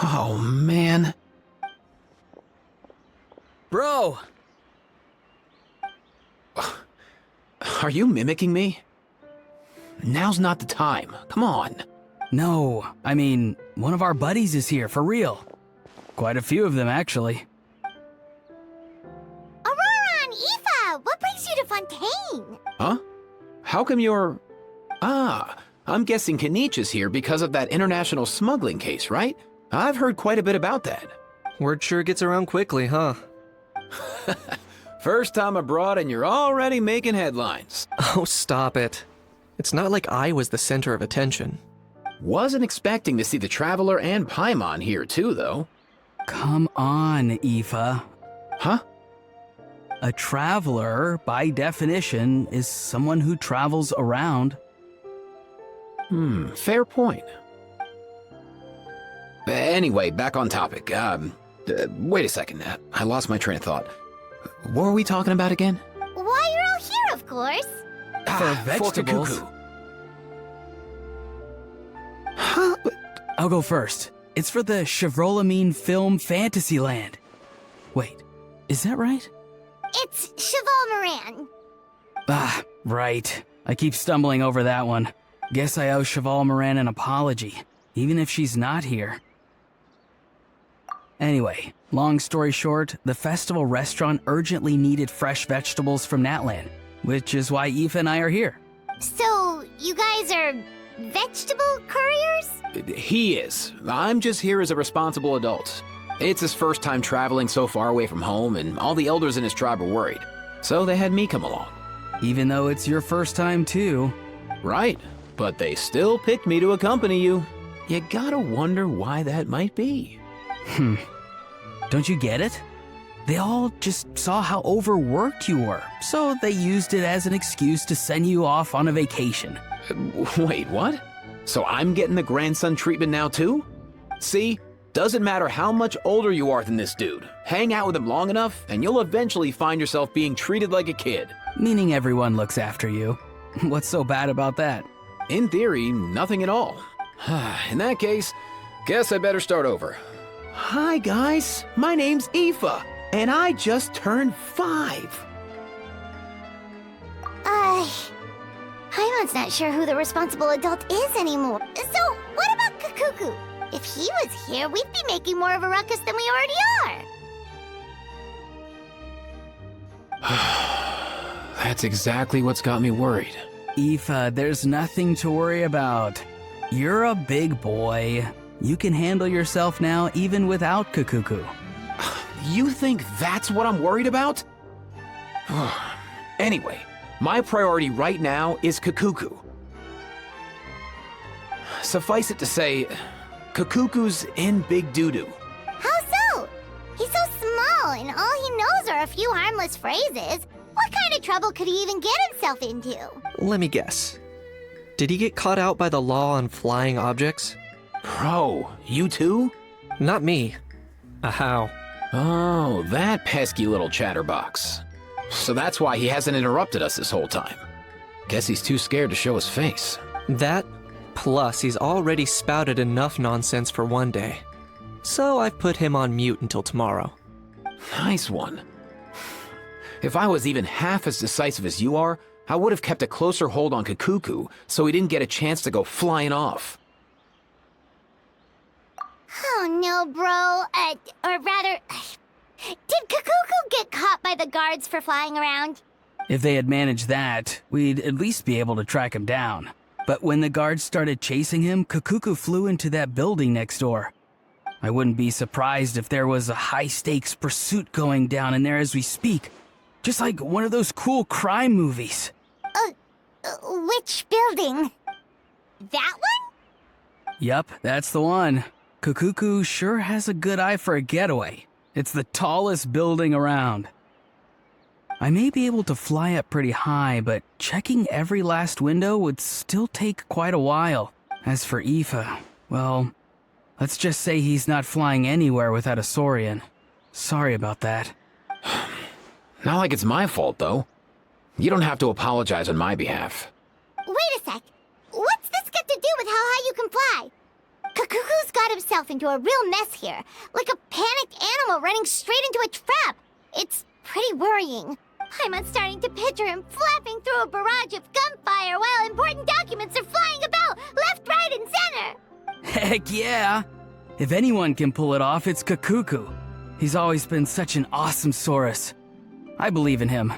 Oh, man. Bro! Are you mimicking me? Now's not the time. Come on. No, I mean, one of our buddies is here, for real. Quite a few of them, actually. Aurora and Aoife, what brings you to Fontaine? Huh? How come you're... Ah, I'm guessing Kanich is here because of that international smuggling case, right? I've heard quite a bit about that. Word sure gets around quickly, huh? First time abroad and you're already making headlines. Oh, stop it. It's not like I was the center of attention. Wasn't expecting to see the Traveler and Paimon here too, though. Come on, Aoife. Huh? A traveler, by definition, is someone who travels around. Fair point. Anyway, back on topic. Wait a second. I lost my train of thought. What were we talking about again? Why, you're all here, of course. For vegetables. Kakuku. Huh? I'll go first. It's for the Chevrolamine Film Fantasyland. Wait, is that right? It's Cheval Moran. Ah, right. I keep stumbling over that one. Guess I owe Cheval Moran an apology, even if she's not here. Anyway, long story short, the festival restaurant urgently needed fresh vegetables from Natlan, which is why Aoife and I are here. So, you guys are vegetable couriers? He is. I'm just here as a responsible adult. It's his first time traveling so far away from home, and all the elders in his tribe were worried. So they had me come along. Even though it's your first time too. Right, but they still picked me to accompany you. You gotta wonder why that might be. Don't you get it? They all just saw how overworked you were, so they used it as an excuse to send you off on a vacation. Wait, what? So I'm getting the grandson treatment now too? See, doesn't matter how much older you are than this dude. Hang out with him long enough, and you'll eventually find yourself being treated like a kid. Meaning everyone looks after you. What's so bad about that? In theory, nothing at all. In that case, guess I better start over. Hi guys, my name's Aoife, and I just turned 5. Paimon's not sure who the responsible adult is anymore. So, what about Kakuku? If he was here, we'd be making more of a ruckus than we already are. That's exactly what's got me worried. Aoife, there's nothing to worry about. You're a big boy. You can handle yourself now even without Kakuku. You think that's what I'm worried about? Anyway, my priority right now is Kakuku. Suffice it to say, Kakuku's in big doo-doo. How so? He's so small, and all he knows are a few harmless phrases. What kind of trouble could he even get himself into? Let me guess. Did he get caught out by the law on flying objects? Bro, you too? Not me. How? Oh, that pesky little chatterbox. So that's why he hasn't interrupted us this whole time. Guess he's too scared to show his face. That, plus he's already spouted enough nonsense for one day. So I've put him on mute until tomorrow. Nice one. If I was even half as decisive as you are, I would have kept a closer hold on Kakuku so he didn't get a chance to go flying off. Oh no, bro. Or rather, did Kakuku get caught by the guards for flying around? If they had managed that, we'd at least be able to track him down. But when the guards started chasing him, Kakuku flew into that building next door. I wouldn't be surprised if there was a high-stakes pursuit going down in there as we speak. Just like one of those cool crime movies. Which building? That one? Yup, that's the one. Kakuku sure has a good eye for a getaway. It's the tallest building around. I may be able to fly up pretty high, but checking every last window would still take quite a while. As for Aoife, well, Let's just say he's not flying anywhere without a Saurian. Sorry about that. Not like it's my fault, though. You don't have to apologize on my behalf. Wait a sec. What's this got to do with how high you can fly? Kakuku's got himself into a real mess here. Like a panicked animal running straight into a trap. It's pretty worrying. I'm starting to picture him flapping through a barrage of gunfire while important documents are flying about left, right, and center. Heck yeah! If anyone can pull it off, it's Kakuku. He's always been such an awesome Saurus. I believe in him.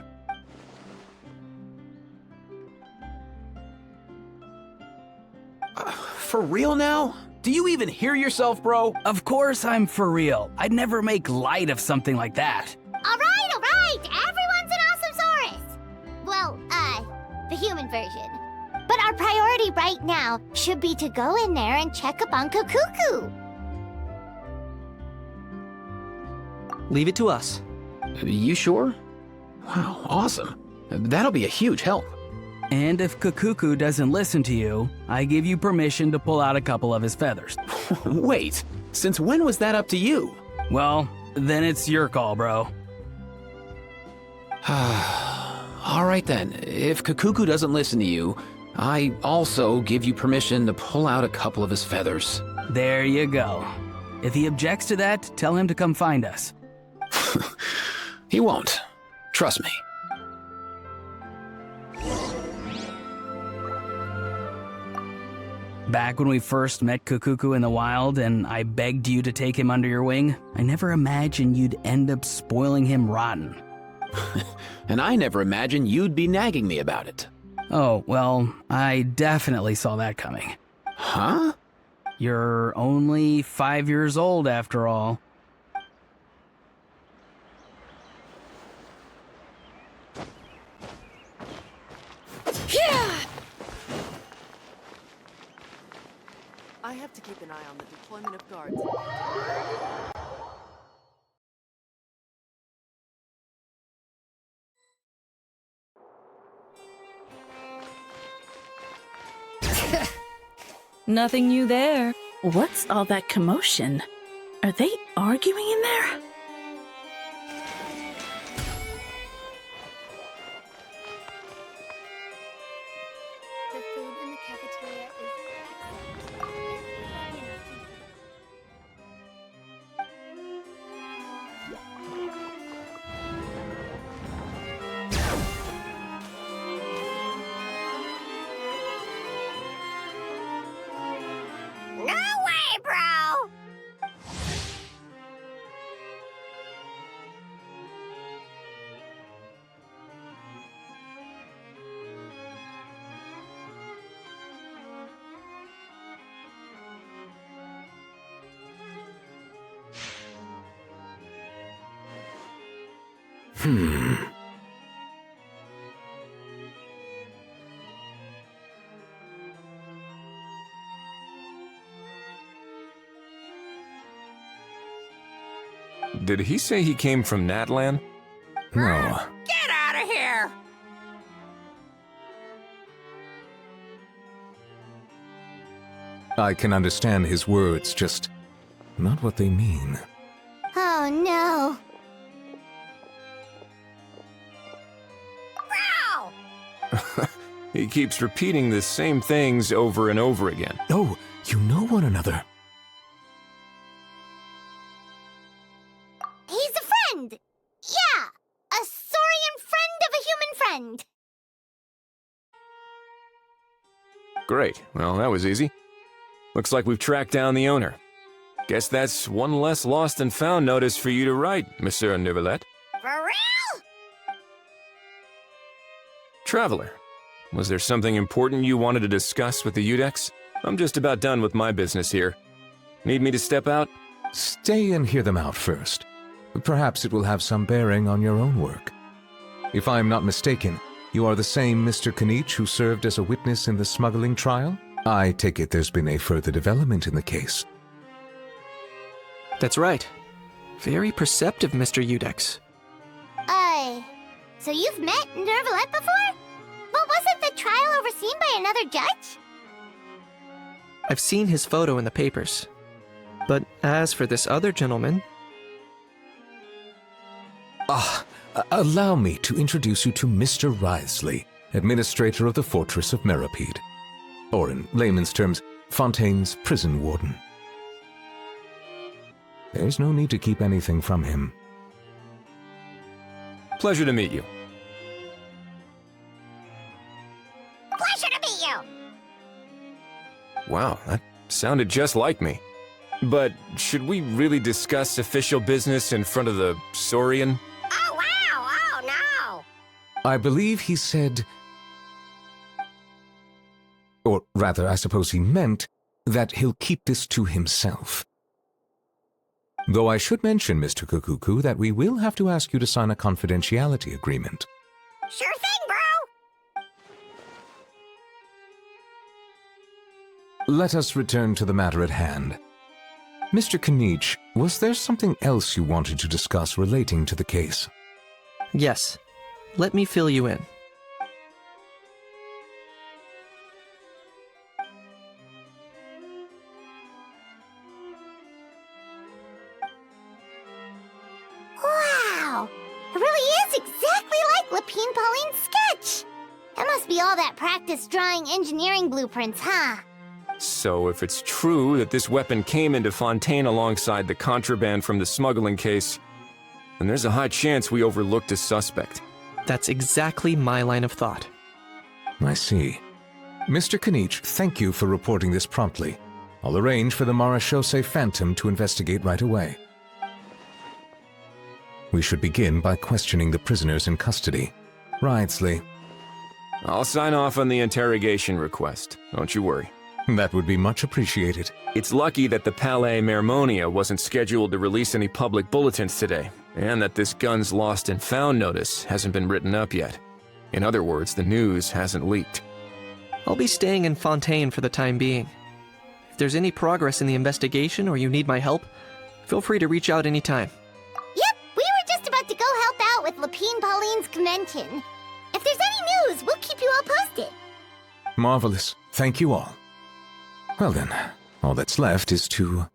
For real now? Do you even hear yourself, bro? Of course I'm for real. I'd never make light of something like that. All right. Everyone's an awesome Saurus. Well, the human version. But our priority right now should be to go in there and check up on Kakuku. Leave it to us. You sure? Wow, awesome. That'll be a huge help. And if Kakuku doesn't listen to you, I give you permission to pull out a couple of his feathers. Wait, since when was that up to you? Well, then it's your call, bro. All right then, if Kakuku doesn't listen to you, I also give you permission to pull out a couple of his feathers. There you go. If he objects to that, tell him to come find us. He won't. Trust me. Back when we first met Kakuku in the wild and I begged you to take him under your wing, I never imagined you'd end up spoiling him rotten. And I never imagined you'd be nagging me about it. Oh, well, I definitely saw that coming. Huh? You're only 5 years old after all. I have to keep an eye on the deployment of guards. Nothing new there. What's all that commotion? Are they arguing in there? The food in the cafeteria No way, bro! Did he say he came from Natlan? No. Get out of here! I can understand his words, just not what they mean. Oh no. Bro! He keeps repeating the same things over and over again. Oh, you know one another. He's a friend! Yeah! A Saurian friend of a human friend! Great. Well, that was easy. Looks like we've tracked down the owner. Guess that's one less lost and found notice for you to write, Monsieur Neuvillette. For real? Traveler, was there something important you wanted to discuss with the Udex? I'm just about done with my business here. Need me to step out? Stay and hear them out first. Perhaps it will have some bearing on your own work. If I'm not mistaken, you are the same Mr. Kanich who served as a witness in the smuggling trial? I take it there's been a further development in the case. That's right. Very perceptive, Mr. Udex. So you've met Neuvillette before? But wasn't the trial overseen by another judge? I've seen his photo in the papers. But as for this other gentleman... Allow me to introduce you to Mr. Wriothesley, Administrator of the Fortress of Meripede. Or in layman's terms, Fontaine's prison warden. There's no need to keep anything from him. Pleasure to meet you. Pleasure to meet you! Wow, that sounded just like me. But should we really discuss official business in front of the Saurian? Oh, wow! Oh, no! I believe he said... Or rather, I suppose he meant that he'll keep this to himself. Though I should mention, Mr. Kukuku, that we will have to ask you to sign a confidentiality agreement. Sure thing, bro! Let us return to the matter at hand. Mr. Kanich, was there something else you wanted to discuss relating to the case? Yes. Let me fill you in. Wow! It really is exactly like Lapine Pauline's sketch! That must be all that practice drawing engineering blueprints, huh? So if it's true that this weapon came into Fontaine alongside the contraband from the smuggling case, then there's a high chance we overlooked a suspect. That's exactly my line of thought. I see. Mr. Kanich, thank you for reporting this promptly. I'll arrange for the Marechaussee Phantom to investigate right away. We should begin by questioning the prisoners in custody. Wriothesley. I'll sign off on the interrogation request. Don't you worry. That would be much appreciated. It's lucky that the Palais Mermonia wasn't scheduled to release any public bulletins today, and that this guns lost and found notice hasn't been written up yet. In other words, the news hasn't leaked. I'll be staying in Fontaine for the time being. If there's any progress in the investigation or you need my help, feel free to reach out anytime. Yep, we were just about to go help out with Lapine Pauline's convention. If there's any news, we'll keep you all posted. Marvelous. Thank you all. Well then, all that's left is to...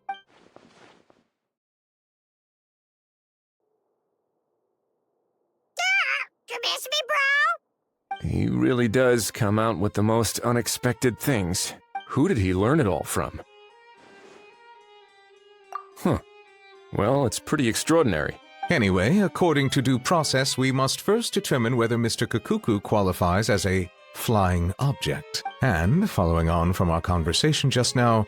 You miss me, bro? He really does come out with the most unexpected things. Who did he learn it all from? Huh. Well, it's pretty extraordinary. Anyway, according to due process, we must first determine whether Mr. Kukuku qualifies as a flying object. And, following on from our conversation just now,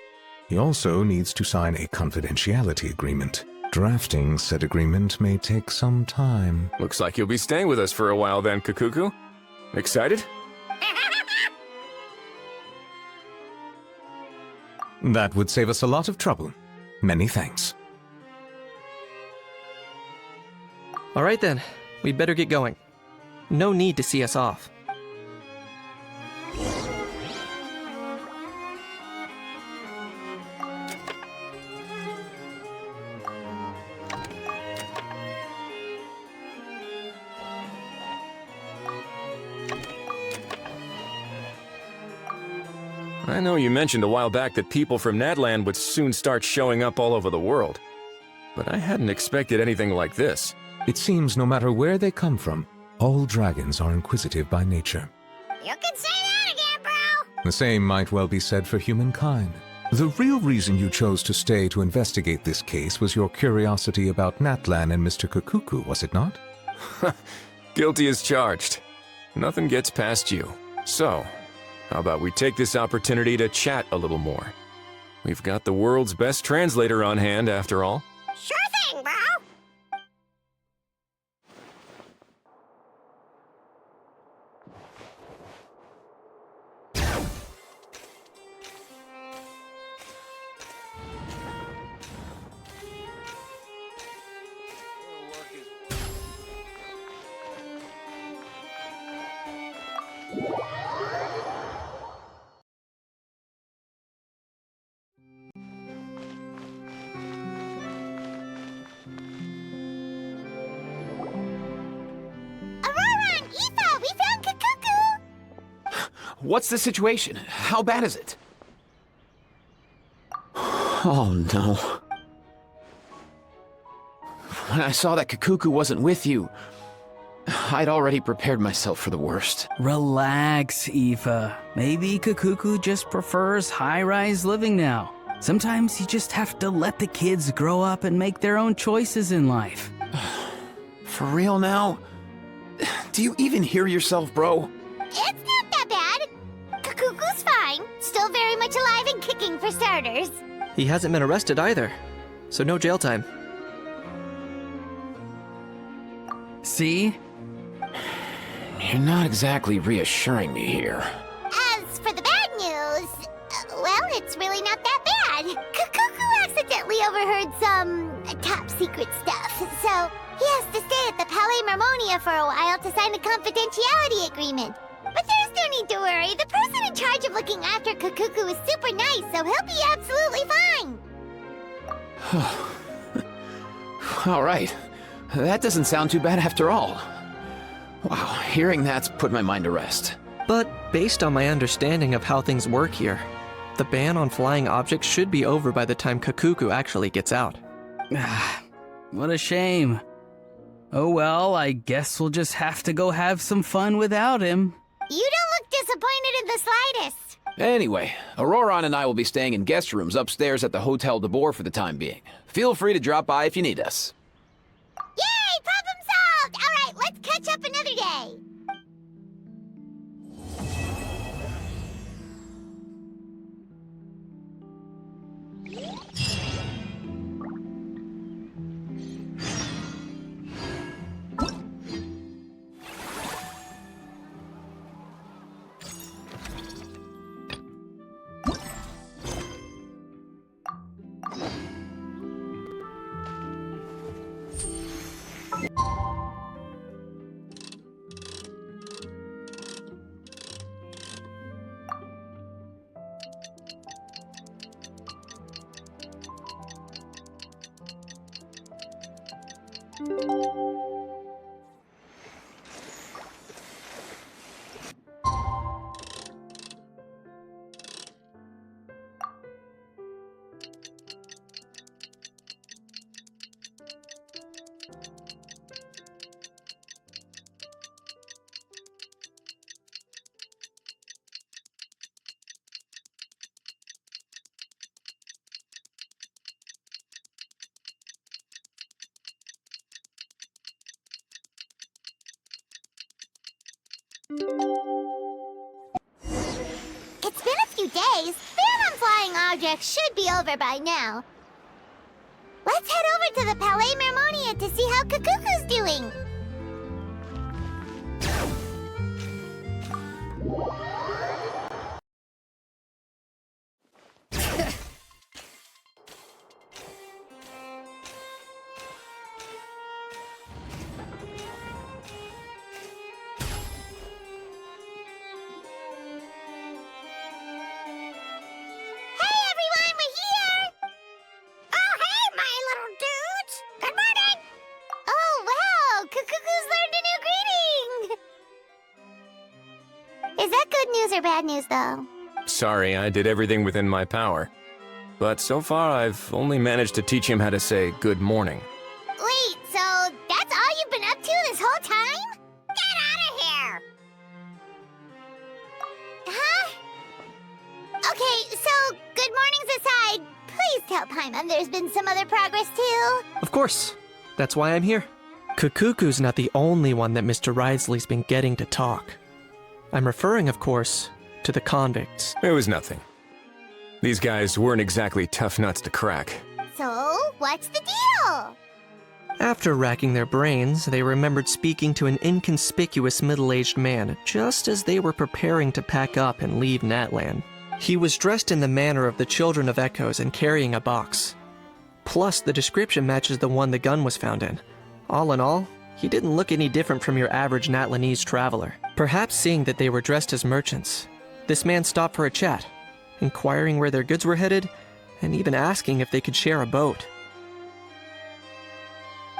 he also needs to sign a confidentiality agreement. Drafting said agreement may take some time. Looks like you'll be staying with us for a while then, Kukuku. Excited? That would save us a lot of trouble. Many thanks. All right then, we'd better get going. No need to see us off. I know you mentioned a while back that people from Nadland would soon start showing up all over the world, but I hadn't expected anything like this. It seems no matter where they come from, all dragons are inquisitive by nature. You can say that again, bro! The same might well be said for humankind. The real reason you chose to stay to investigate this case was your curiosity about Natlan and Mr. Kukuku, was it not? Guilty as charged. Nothing gets past you. So, how about we take this opportunity to chat a little more? We've got the world's best translator on hand, after all. Sure thing, bro! What's the situation? How bad is it? Oh no. When I saw that Kakuku wasn't with you, I'd already prepared myself for the worst. Relax, Aoife. Maybe Kakuku just prefers high-rise living now. Sometimes you just have to let the kids grow up and make their own choices in life. For real now? Do you even hear yourself, bro? It's not that bad. Kakuku's fine. Still very much alive and kicking for starters. He hasn't been arrested either, so no jail time. See? You're not exactly reassuring me here. As for the bad news, well, it's really not that bad. Kakuku accidentally overheard some top secret stuff, so he has to stay at the Palais Marmonia for a while to sign a confidentiality agreement. But there's no need to worry. The person in charge of looking after Kakuku is super nice, so he'll be absolutely fine. All right. That doesn't sound too bad after all. Wow, hearing that's put my mind to rest. But based on my understanding of how things work here, the ban on flying objects should be over by the time Kakuku actually gets out. What a shame. Oh well, I guess we'll just have to go have some fun without him. You don't look disappointed in the slightest. Anyway, Auroron and I will be staying in guest rooms upstairs at the Hotel de Boer for the time being. Feel free to drop by if you need us. Yay! Problem solved! All right, let's catch up another day. It's been a few days. Ban on flying objects should be over by now. Let's head over to the Palais Marmonia to see how Kakuku's doing. Is that good news or bad news, though? Sorry, I did everything within my power. But so far, I've only managed to teach him how to say good morning. Wait, so that's all you've been up to this whole time? Get out of here! Huh? Okay, so good mornings aside, please tell Paimon there's been some other progress, too. Of course. That's why I'm here. Kakuku's not the only one that Mr. Ridesley's been getting to talk. I'm referring, of course, to the convicts. It was nothing. These guys weren't exactly tough nuts to crack. So, what's the deal? After racking their brains, they remembered speaking to an inconspicuous middle-aged man just as they were preparing to pack up and leave Natland. He was dressed in the manner of the Children of Echoes and carrying a box. Plus, the description matches the one the gun was found in. All in all, he didn't look any different from your average Natlanese traveler. Perhaps seeing that they were dressed as merchants, this man stopped for a chat, inquiring where their goods were headed, and even asking if they could share a boat.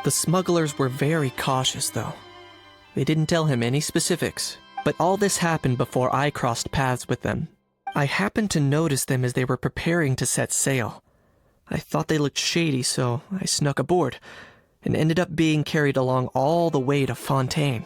The smugglers were very cautious, though. They didn't tell him any specifics, but all this happened before I crossed paths with them. I happened to notice them as they were preparing to set sail. I thought they looked shady, so I snuck aboard. and ended up being carried along all the way to Fontaine.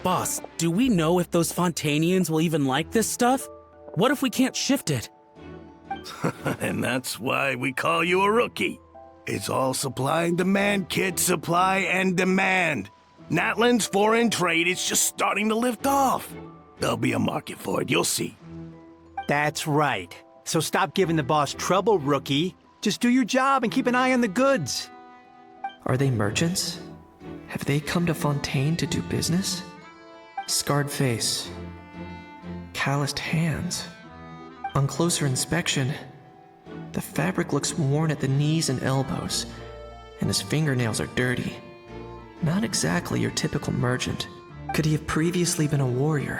Boss, do we know if those Fontainians will even like this stuff? What if we can't shift it? And that's why we call you a rookie. It's all supply and demand, kid. Supply and demand. Natlan's foreign trade is just starting to lift off. There'll be a market for it, you'll see. That's right. So stop giving the boss trouble, rookie. Just do your job and keep an eye on the goods. Are they merchants? Have they come to Fontaine to do business? Scarred face. Calloused hands. On closer inspection, the fabric looks worn at the knees and elbows, and his fingernails are dirty. Not exactly your typical merchant. Could he have previously been a warrior?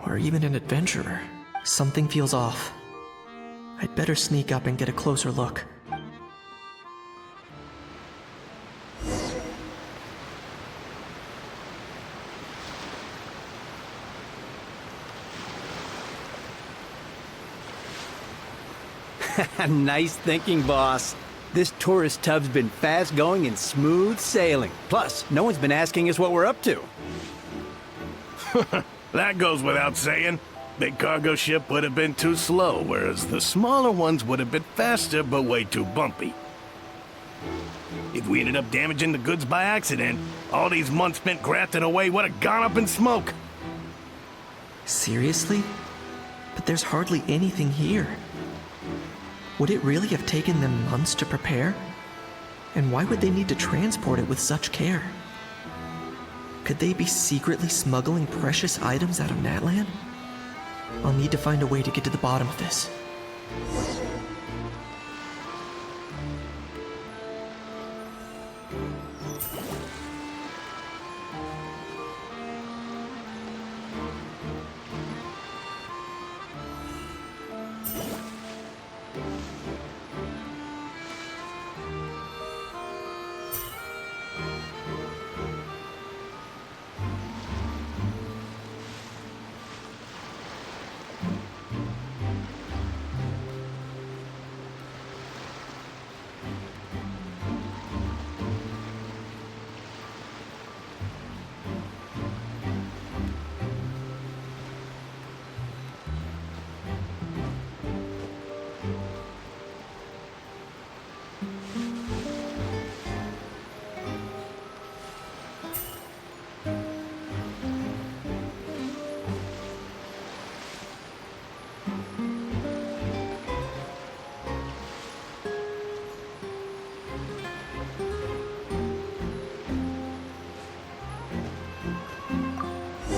Or even an adventurer? Something feels off. I'd better sneak up and get a closer look. Nice thinking, boss. This tourist tub's been fast-going and smooth sailing. Plus, no one's been asking us what we're up to. That goes without saying. Big cargo ship would have been too slow, whereas the smaller ones would have been faster but way too bumpy. If we ended up damaging the goods by accident, all these months spent grafting away would have gone up in smoke. Seriously? But there's hardly anything here. Would it really have taken them months to prepare? And why would they need to transport it with such care? Could they be secretly smuggling precious items out of Natlan? I'll need to find a way to get to the bottom of this.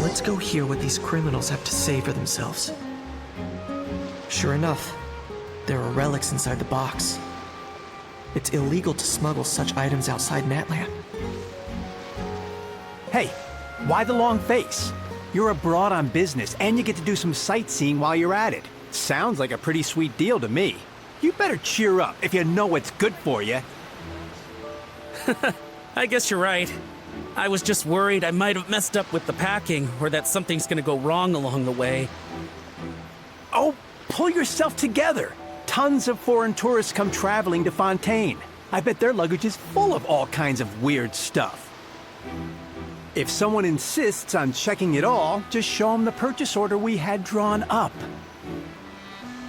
Let's go hear what these criminals have to say for themselves. Sure enough, there are relics inside the box. It's illegal to smuggle such items outside Natlan. Hey, why the long face? You're abroad on business, and you get to do some sightseeing while you're at it. Sounds like a pretty sweet deal to me. You better cheer up if you know what's good for you. I guess you're right. I was just worried I might have messed up with the packing, or that something's gonna go wrong along the way. Oh, pull yourself together. Tons of foreign tourists come traveling to Fontaine. I bet their luggage is full of all kinds of weird stuff. If someone insists on checking it all, just show them the purchase order we had drawn up.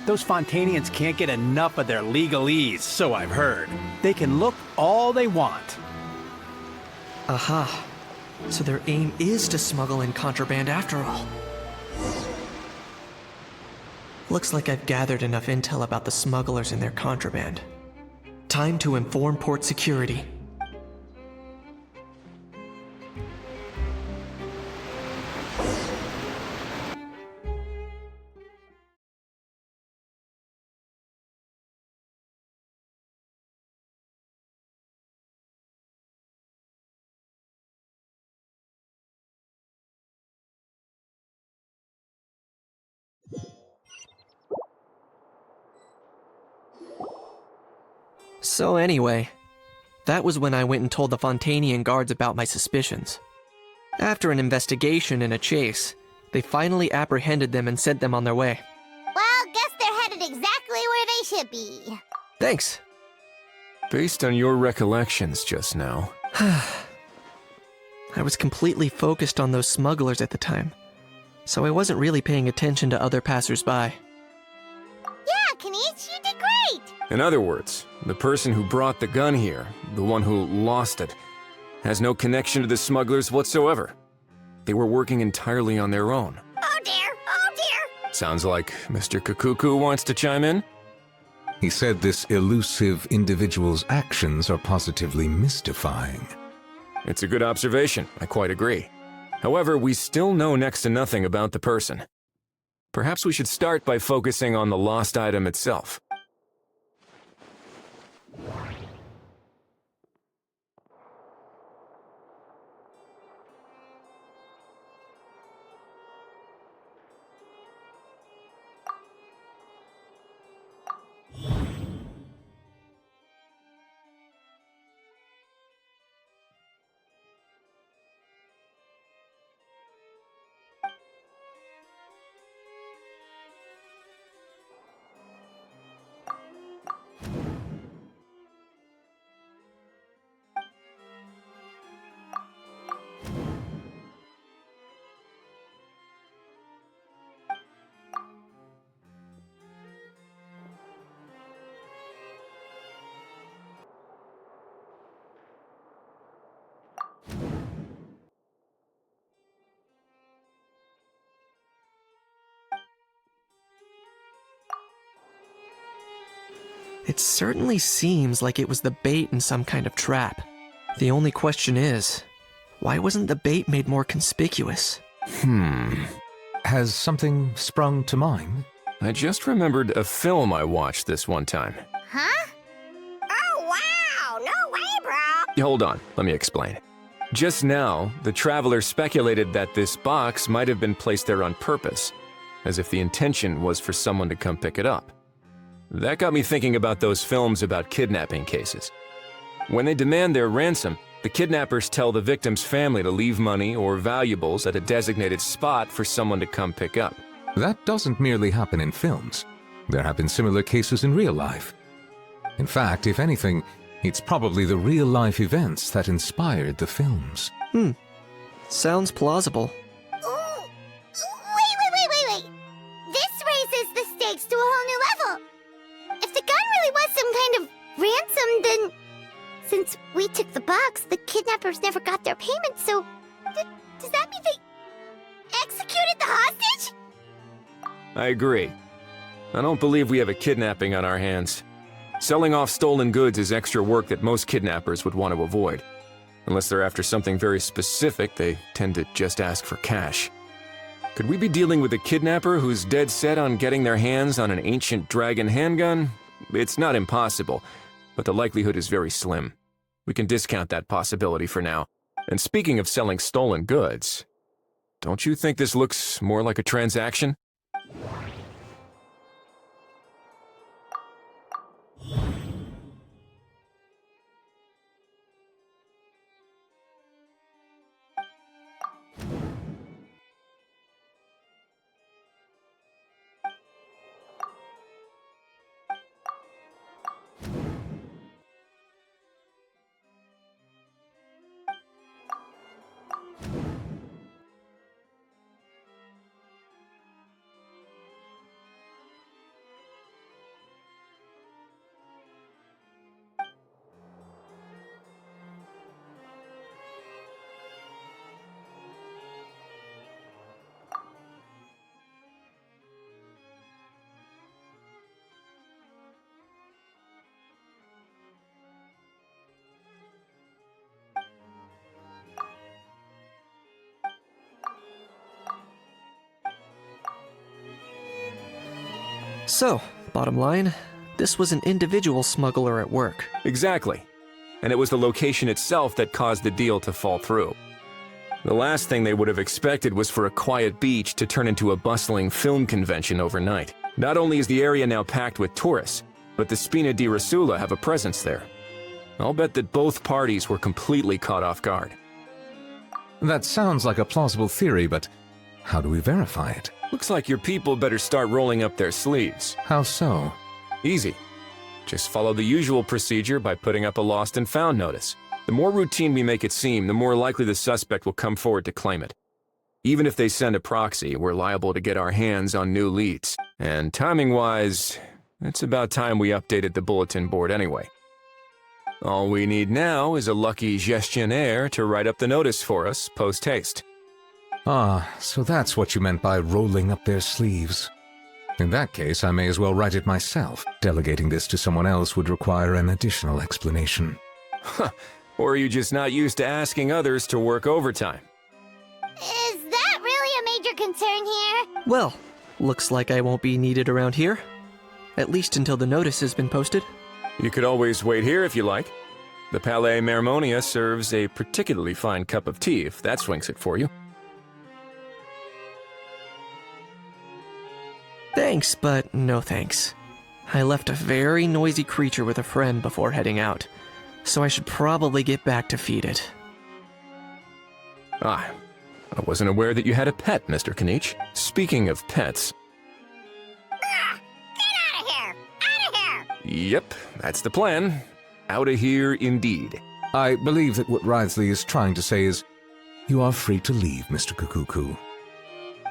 Those Fontainians can't get enough of their legalese, so I've heard. They can look all they want. Aha. So their aim is to smuggle in contraband after all. Looks like I've gathered enough intel about the smugglers and their contraband. Time to inform port security. So anyway, that was when I went and told the Fontanian guards about my suspicions. After an investigation and a chase, they finally apprehended them and sent them on their way. Well, guess they're headed exactly where they should be. Thanks. Based on your recollections just now. I was completely focused on those smugglers at the time, so I wasn't really paying attention to other passersby. Yeah, Kanish, you did great! In other words, the person who brought the gun here, the one who lost it, has no connection to the smugglers whatsoever. They were working entirely on their own. Oh dear, oh dear! Sounds like Mr. Kakuku wants to chime in? He said this elusive individual's actions are positively mystifying. It's a good observation, I quite agree. However, we still know next to nothing about the person. Perhaps we should start by focusing on the lost item itself. It certainly seems like it was the bait in some kind of trap. The only question is, why wasn't the bait made more conspicuous? Has something sprung to mind? I just remembered a film I watched this one time. Huh? Oh, wow! No way, bro! Hold on, let me explain. Just now, the traveler speculated that this box might have been placed there on purpose, as if the intention was for someone to come pick it up. That got me thinking about those films about kidnapping cases. When they demand their ransom, the kidnappers tell the victim's family to leave money or valuables at a designated spot for someone to come pick up. That doesn't merely happen in films. There have been similar cases in real life. In fact, if anything, it's probably the real-life events that inspired the films. Sounds plausible. Ooh. Wait. This raises the stakes to a whole new level. If the gun really was some kind of ransom, then... Since we took the box, the kidnappers never got their payment, so... does that mean they executed the hostage? I agree. I don't believe we have a kidnapping on our hands. Selling off stolen goods is extra work that most kidnappers would want to avoid. Unless they're after something very specific, they tend to just ask for cash. Could we be dealing with a kidnapper who's dead set on getting their hands on an ancient dragon handgun? It's not impossible, but the likelihood is very slim. We can discount that possibility for now. And speaking of selling stolen goods, don't you think this looks more like a transaction? So, bottom line, this was an individual smuggler at work. Exactly. And it was the location itself that caused the deal to fall through. The last thing they would have expected was for a quiet beach to turn into a bustling film convention overnight. Not only is the area now packed with tourists, but the Spina di Rosula have a presence there. I'll bet that both parties were completely caught off guard. That sounds like a plausible theory, but how do we verify it? Looks like your people better start rolling up their sleeves. How so? Easy. Just follow the usual procedure by putting up a lost and found notice. The more routine we make it seem, the more likely the suspect will come forward to claim it. Even if they send a proxy, we're liable to get our hands on new leads. And timing-wise, it's about time we updated the bulletin board anyway. All we need now is a lucky gestionnaire to write up the notice for us post-haste. Ah, so that's what you meant by rolling up their sleeves. In that case, I may as well write it myself. Delegating this to someone else would require an additional explanation. Huh. Or are you just not used to asking others to work overtime? Is that really a major concern here? Well, looks like I won't be needed around here. At least until the notice has been posted. You could always wait here if you like. The Palais Mermonia serves a particularly fine cup of tea if that swings it for you. Thanks, but no thanks. I left a very noisy creature with a friend before heading out, so I should probably get back to feed it. Ah, I wasn't aware that you had a pet, Mr. Kanich. Speaking of pets... Get out of here! Out of here! Yep, that's the plan. Out of here indeed. I believe that what Wriothesley is trying to say is, you are free to leave, Mr. Kukuku.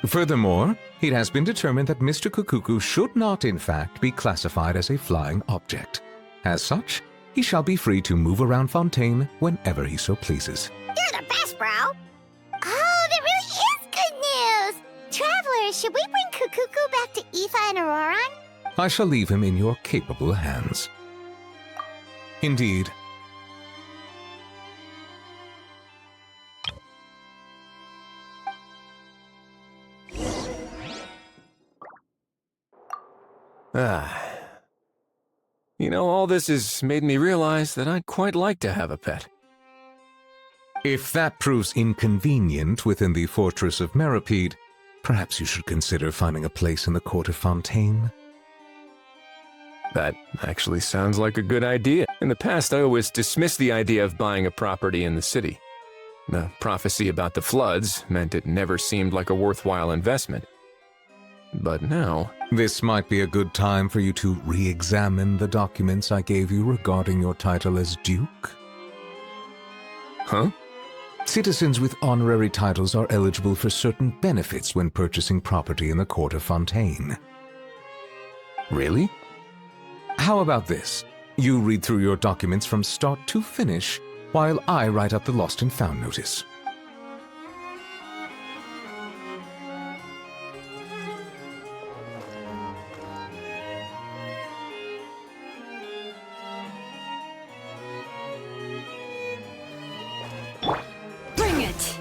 Furthermore, it has been determined that Mr. Kukuku should not, in fact, be classified as a flying object. As such, he shall be free to move around Fontaine whenever he so pleases. You're the best, bro! Oh, that really is good news! Travelers, should we bring Kukuku back to Aoife and Auroran? I shall leave him in your capable hands. Indeed. Ah. You know, all this has made me realize that I'd quite like to have a pet. If that proves inconvenient within the fortress of Meripede, perhaps you should consider finding a place in the court of Fontaine. That actually sounds like a good idea. In the past, I always dismissed the idea of buying a property in the city. The prophecy about the floods meant it never seemed like a worthwhile investment. But now... This might be a good time for you to re-examine the documents I gave you regarding your title as Duke. Huh? Citizens with honorary titles are eligible for certain benefits when purchasing property in the court of Fontaine. Really? How about this? You read through your documents from start to finish, while I write up the lost and found notice. Bring it!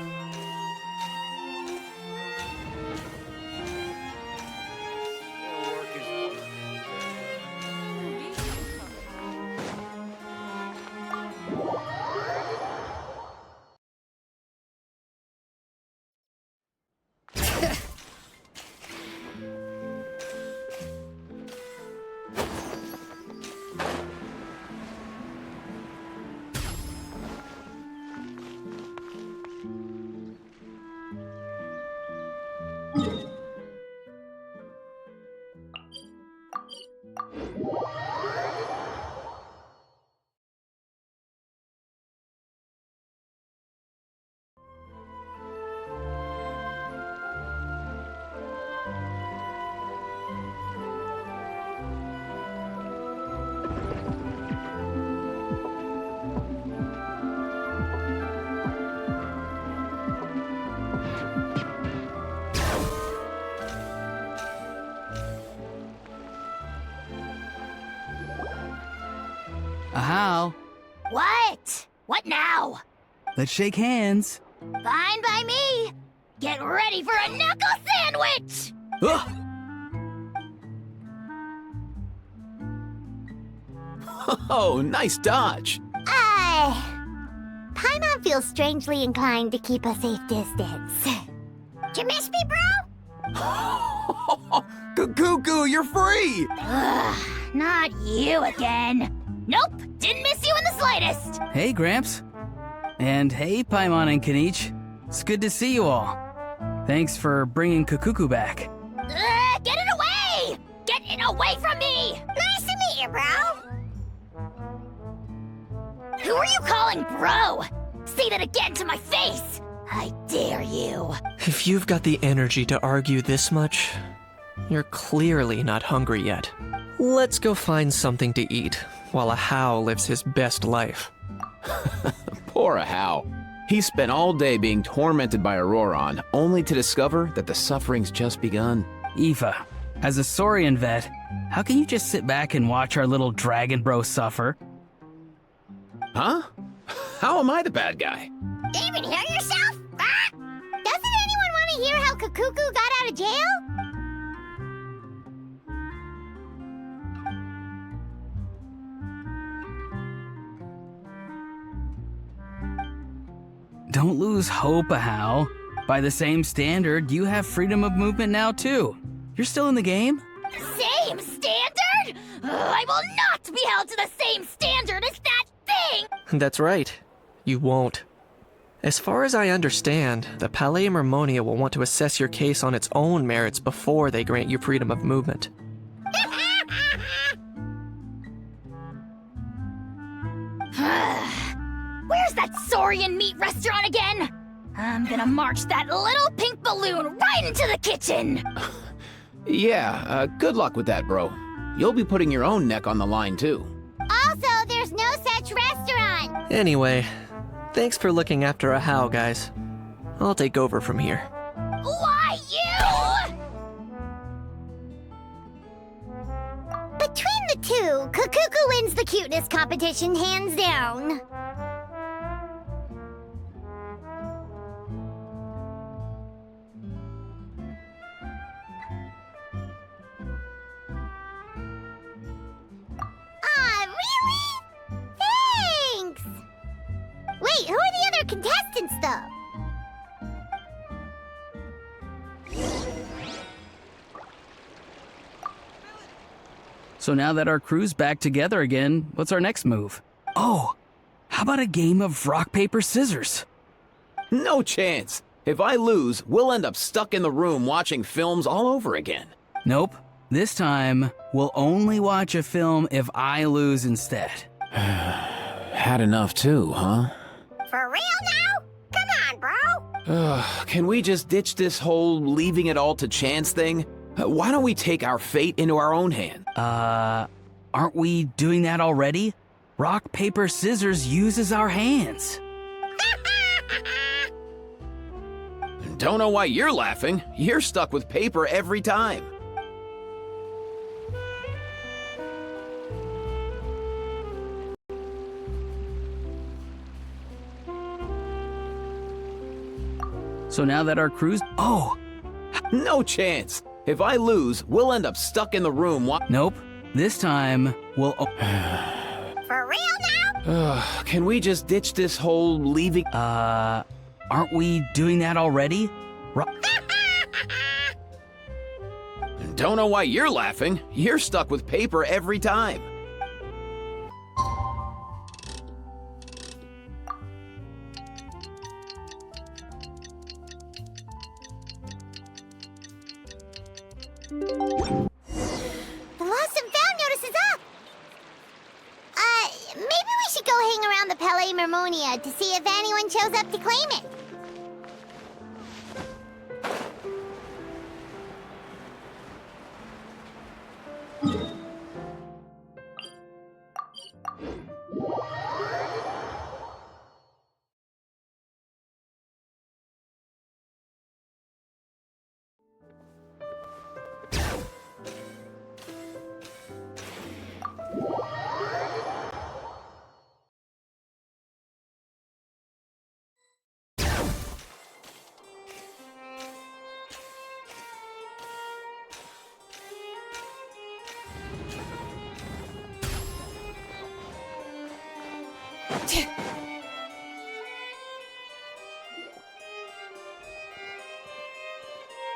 How? What? What now? Let's shake hands. Fine by me! Get ready for a knuckle sandwich! Ugh. Oh, nice dodge. Paimon feels strangely inclined to keep a safe distance. Did you miss me, bro? Cuckoo, you're free! Ugh, Not you again. Nope, didn't miss you in the slightest. Hey, Gramps. And hey, Paimon and Kanich. It's good to see you all. Thanks for bringing Kakuku back. Get it away! Get it away from me! Nice to meet you, bro. Who are you calling bro? Say that again to my face! I dare you. If you've got the energy to argue this much, you're clearly not hungry yet. Let's go find something to eat while a How lives his best life. Poor How. He spent all day being tormented by Auroron, only to discover that the suffering's just begun. Aoife, as a Saurian vet, how can you just sit back and watch our little dragon bro suffer? Huh? How am I the bad guy? Even hear yourself? Ah! Doesn't anyone want to hear how Kakuku got out of jail? Don't lose hope, How. By the same standard, you have freedom of movement now too. You're still in the game? Same standard? I will not be held to the same standard as that thing! That's right. You won't. As far as I understand, the Palais Mermonia will want to assess your case on its own merits before they grant you freedom of movement. Where's that Saurian meat restaurant again? I'm gonna march that little pink balloon right into the kitchen! Yeah, good luck with that, bro. You'll be putting your own neck on the line, too. Also, there's no such restaurant! Anyway, thanks for looking after a How, guys. I'll take over from here. Why you? Between the two, Kakuku wins the cuteness competition hands down. Really? Thanks! Wait, who are the other contestants, though? So now that our crew's back together again, what's our next move? Oh, how about a game of rock, paper, scissors? No chance. If I lose, we'll end up stuck in the room watching films all over again. Nope. This time, we'll only watch a film if I lose instead. Had enough too, huh? For real now? Come on, bro! Can we just ditch this whole leaving it all to chance thing? Why don't we take our fate into our own hand? Aren't we doing that already? Rock, paper, scissors uses our hands. Don't know why you're laughing. You're stuck with paper every time. So now that our crew's... Oh! No chance. If I lose, we'll end up stuck in the room. Nope. This time, we'll... For real now? Can we just ditch this whole leaving... Aren't we doing that already? Don't know why you're laughing. You're stuck with paper every time. The lost and found notice is up! Maybe we should go hang around the Palais Mermonia to see if anyone shows up to claim it.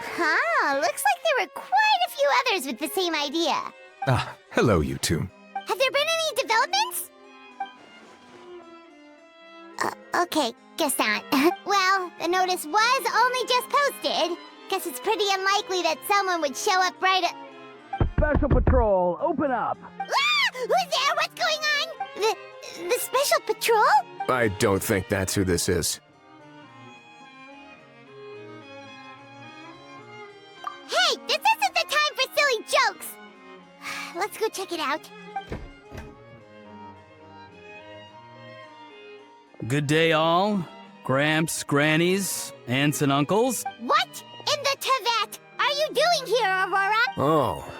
Huh, looks like there were quite a few others with the same idea. Ah, hello, you two. Have there been any developments? Okay, guess not. Well, the notice was only just posted. Guess it's pretty unlikely that someone would show up right at... Special Patrol, open up! Ah! Who's there? What's going on? The Special Patrol? I don't think that's who this is. Hey, this isn't the time for silly jokes! Let's go check it out. Good day, all. Gramps, grannies, aunts, and uncles. What in the Tevat are you doing here, Aurora? Oh,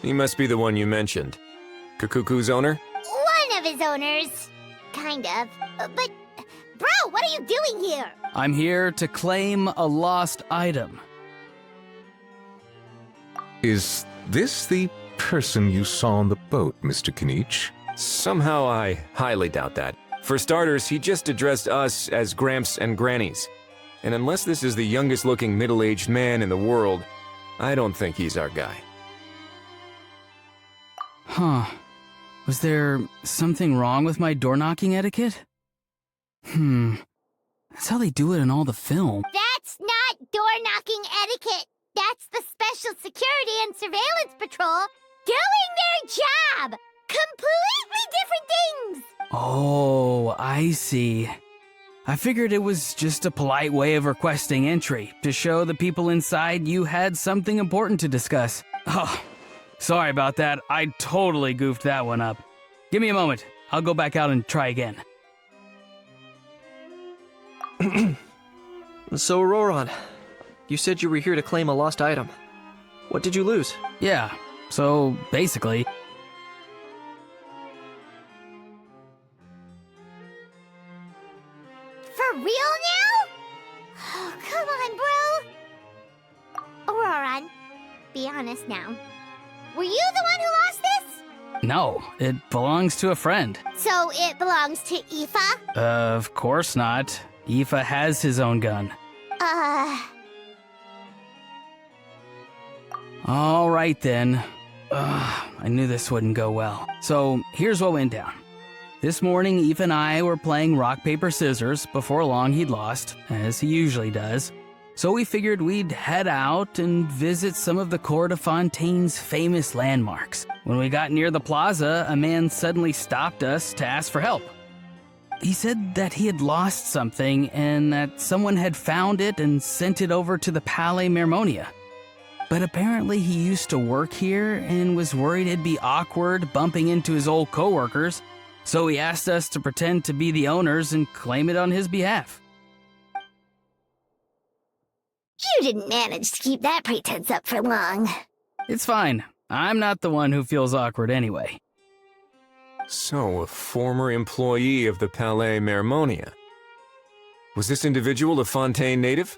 he must be the one you mentioned. Kakuku's owner? One of his owners. Kind of. But, bro, what are you doing here? I'm here to claim a lost item. Is this the person you saw on the boat, Mr. Kinich? Somehow I highly doubt that. For starters, he just addressed us as Gramps and Grannies. And unless this is the youngest looking middle-aged man in the world, I don't think he's our guy. Huh. Was there something wrong with my door-knocking etiquette? That's how they do it in all the film. That's not door-knocking etiquette. That's the Special Security and Surveillance Patrol doing their job. Completely different things. Oh, I see. I figured it was just a polite way of requesting entry, to show the people inside you had something important to discuss. Oh, sorry about that. I totally goofed that one up. Give me a moment. I'll go back out and try again. So, Roran, you said you were here to claim a lost item. What did you lose? Yeah, so basically... For real now? Oh, come on, bro. Auroran, be honest now. Were you the one who lost this? No, it belongs to a friend. So it belongs to Aoife? Of course not. Aoife has his own gun. All right then. I knew this wouldn't go well. So here's what went down. This morning, Aoife and I were playing rock, paper, scissors. Before long, he'd lost, as he usually does. So we figured we'd head out and visit some of the Cour de Fontaine's famous landmarks. When we got near the plaza, a man suddenly stopped us to ask for help. He said that he had lost something and that someone had found it and sent it over to the Palais Mermonia. But apparently he used to work here and was worried it'd be awkward bumping into his old coworkers, so he asked us to pretend to be the owners and claim it on his behalf. You didn't manage to keep that pretense up for long. It's fine. I'm not the one who feels awkward anyway. So, a former employee of the Palais Mermonia. Was this individual a Fontaine native?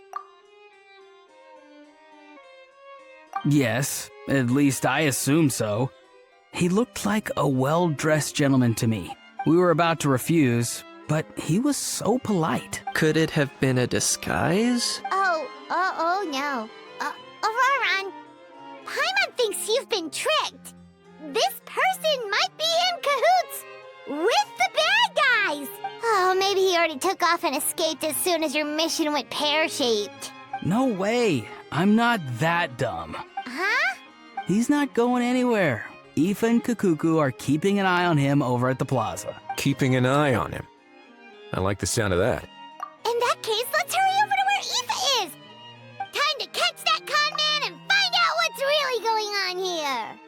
Yes, at least I assume so. He looked like a well-dressed gentleman to me. We were about to refuse, but he was so polite. Could it have been a disguise? Oh no. Auroran, Paimon thinks you've been tricked. This person might be in cahoots with the bad guys. Oh, maybe he already took off and escaped as soon as your mission went pear-shaped. No way. I'm not that dumb. Huh? He's not going anywhere. Aoife and Kakuku are keeping an eye on him over at the plaza. Keeping an eye on him. I like the sound of that. In that case, let's hurry over to where Aoife is. Time to catch that con man and find out what's really going on here.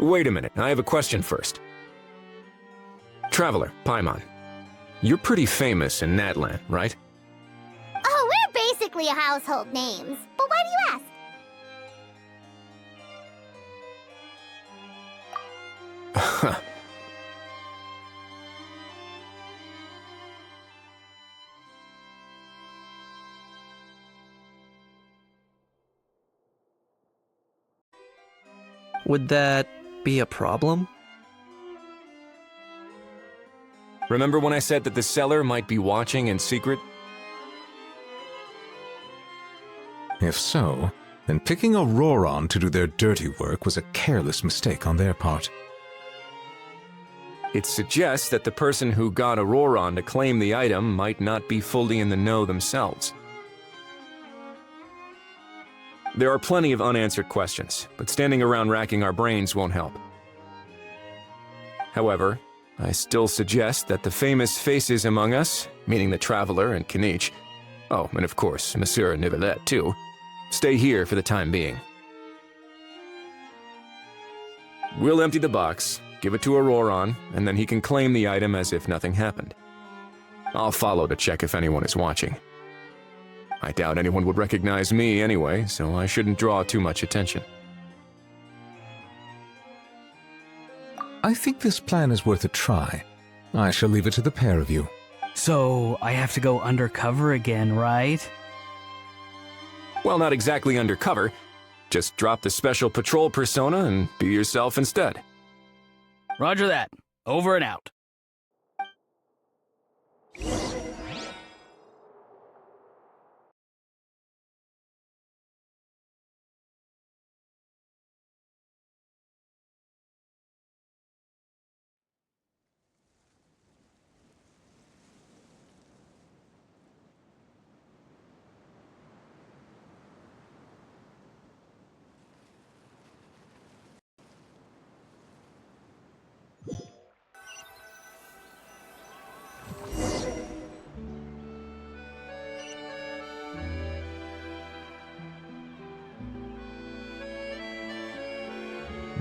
Wait a minute, I have a question first. Traveler, Paimon, you're pretty famous in Natlan, right? Oh, we're basically household names. But why do you ask? Would that be a problem? Remember when I said that the seller might be watching in secret? If so, then picking Auroron to do their dirty work was a careless mistake on their part. It suggests that the person who got Auroron to claim the item might not be fully in the know themselves. There are plenty of unanswered questions, but standing around racking our brains won't help. However, I still suggest that the famous faces among us, meaning the Traveler and Kinich, oh, and of course, Monsieur Nivelet too, stay here for the time being. We'll empty the box, give it to Auroron, and then he can claim the item as if nothing happened. I'll follow to check if anyone is watching. I doubt anyone would recognize me anyway, so I shouldn't draw too much attention. I think this plan is worth a try. I shall leave it to the pair of you. So, I have to go undercover again, right? Well, not exactly undercover. Just drop the special patrol persona and be yourself instead. Roger that. Over and out.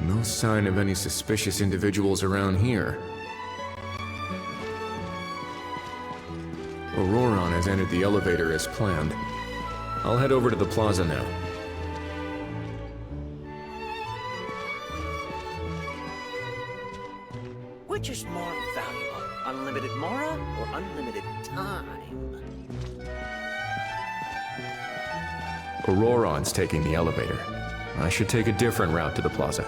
No sign of any suspicious individuals around here. Auroron has entered the elevator as planned. I'll head over to the plaza now. Which is more valuable, unlimited mora or unlimited time? Auroron's taking the elevator. I should take a different route to the plaza.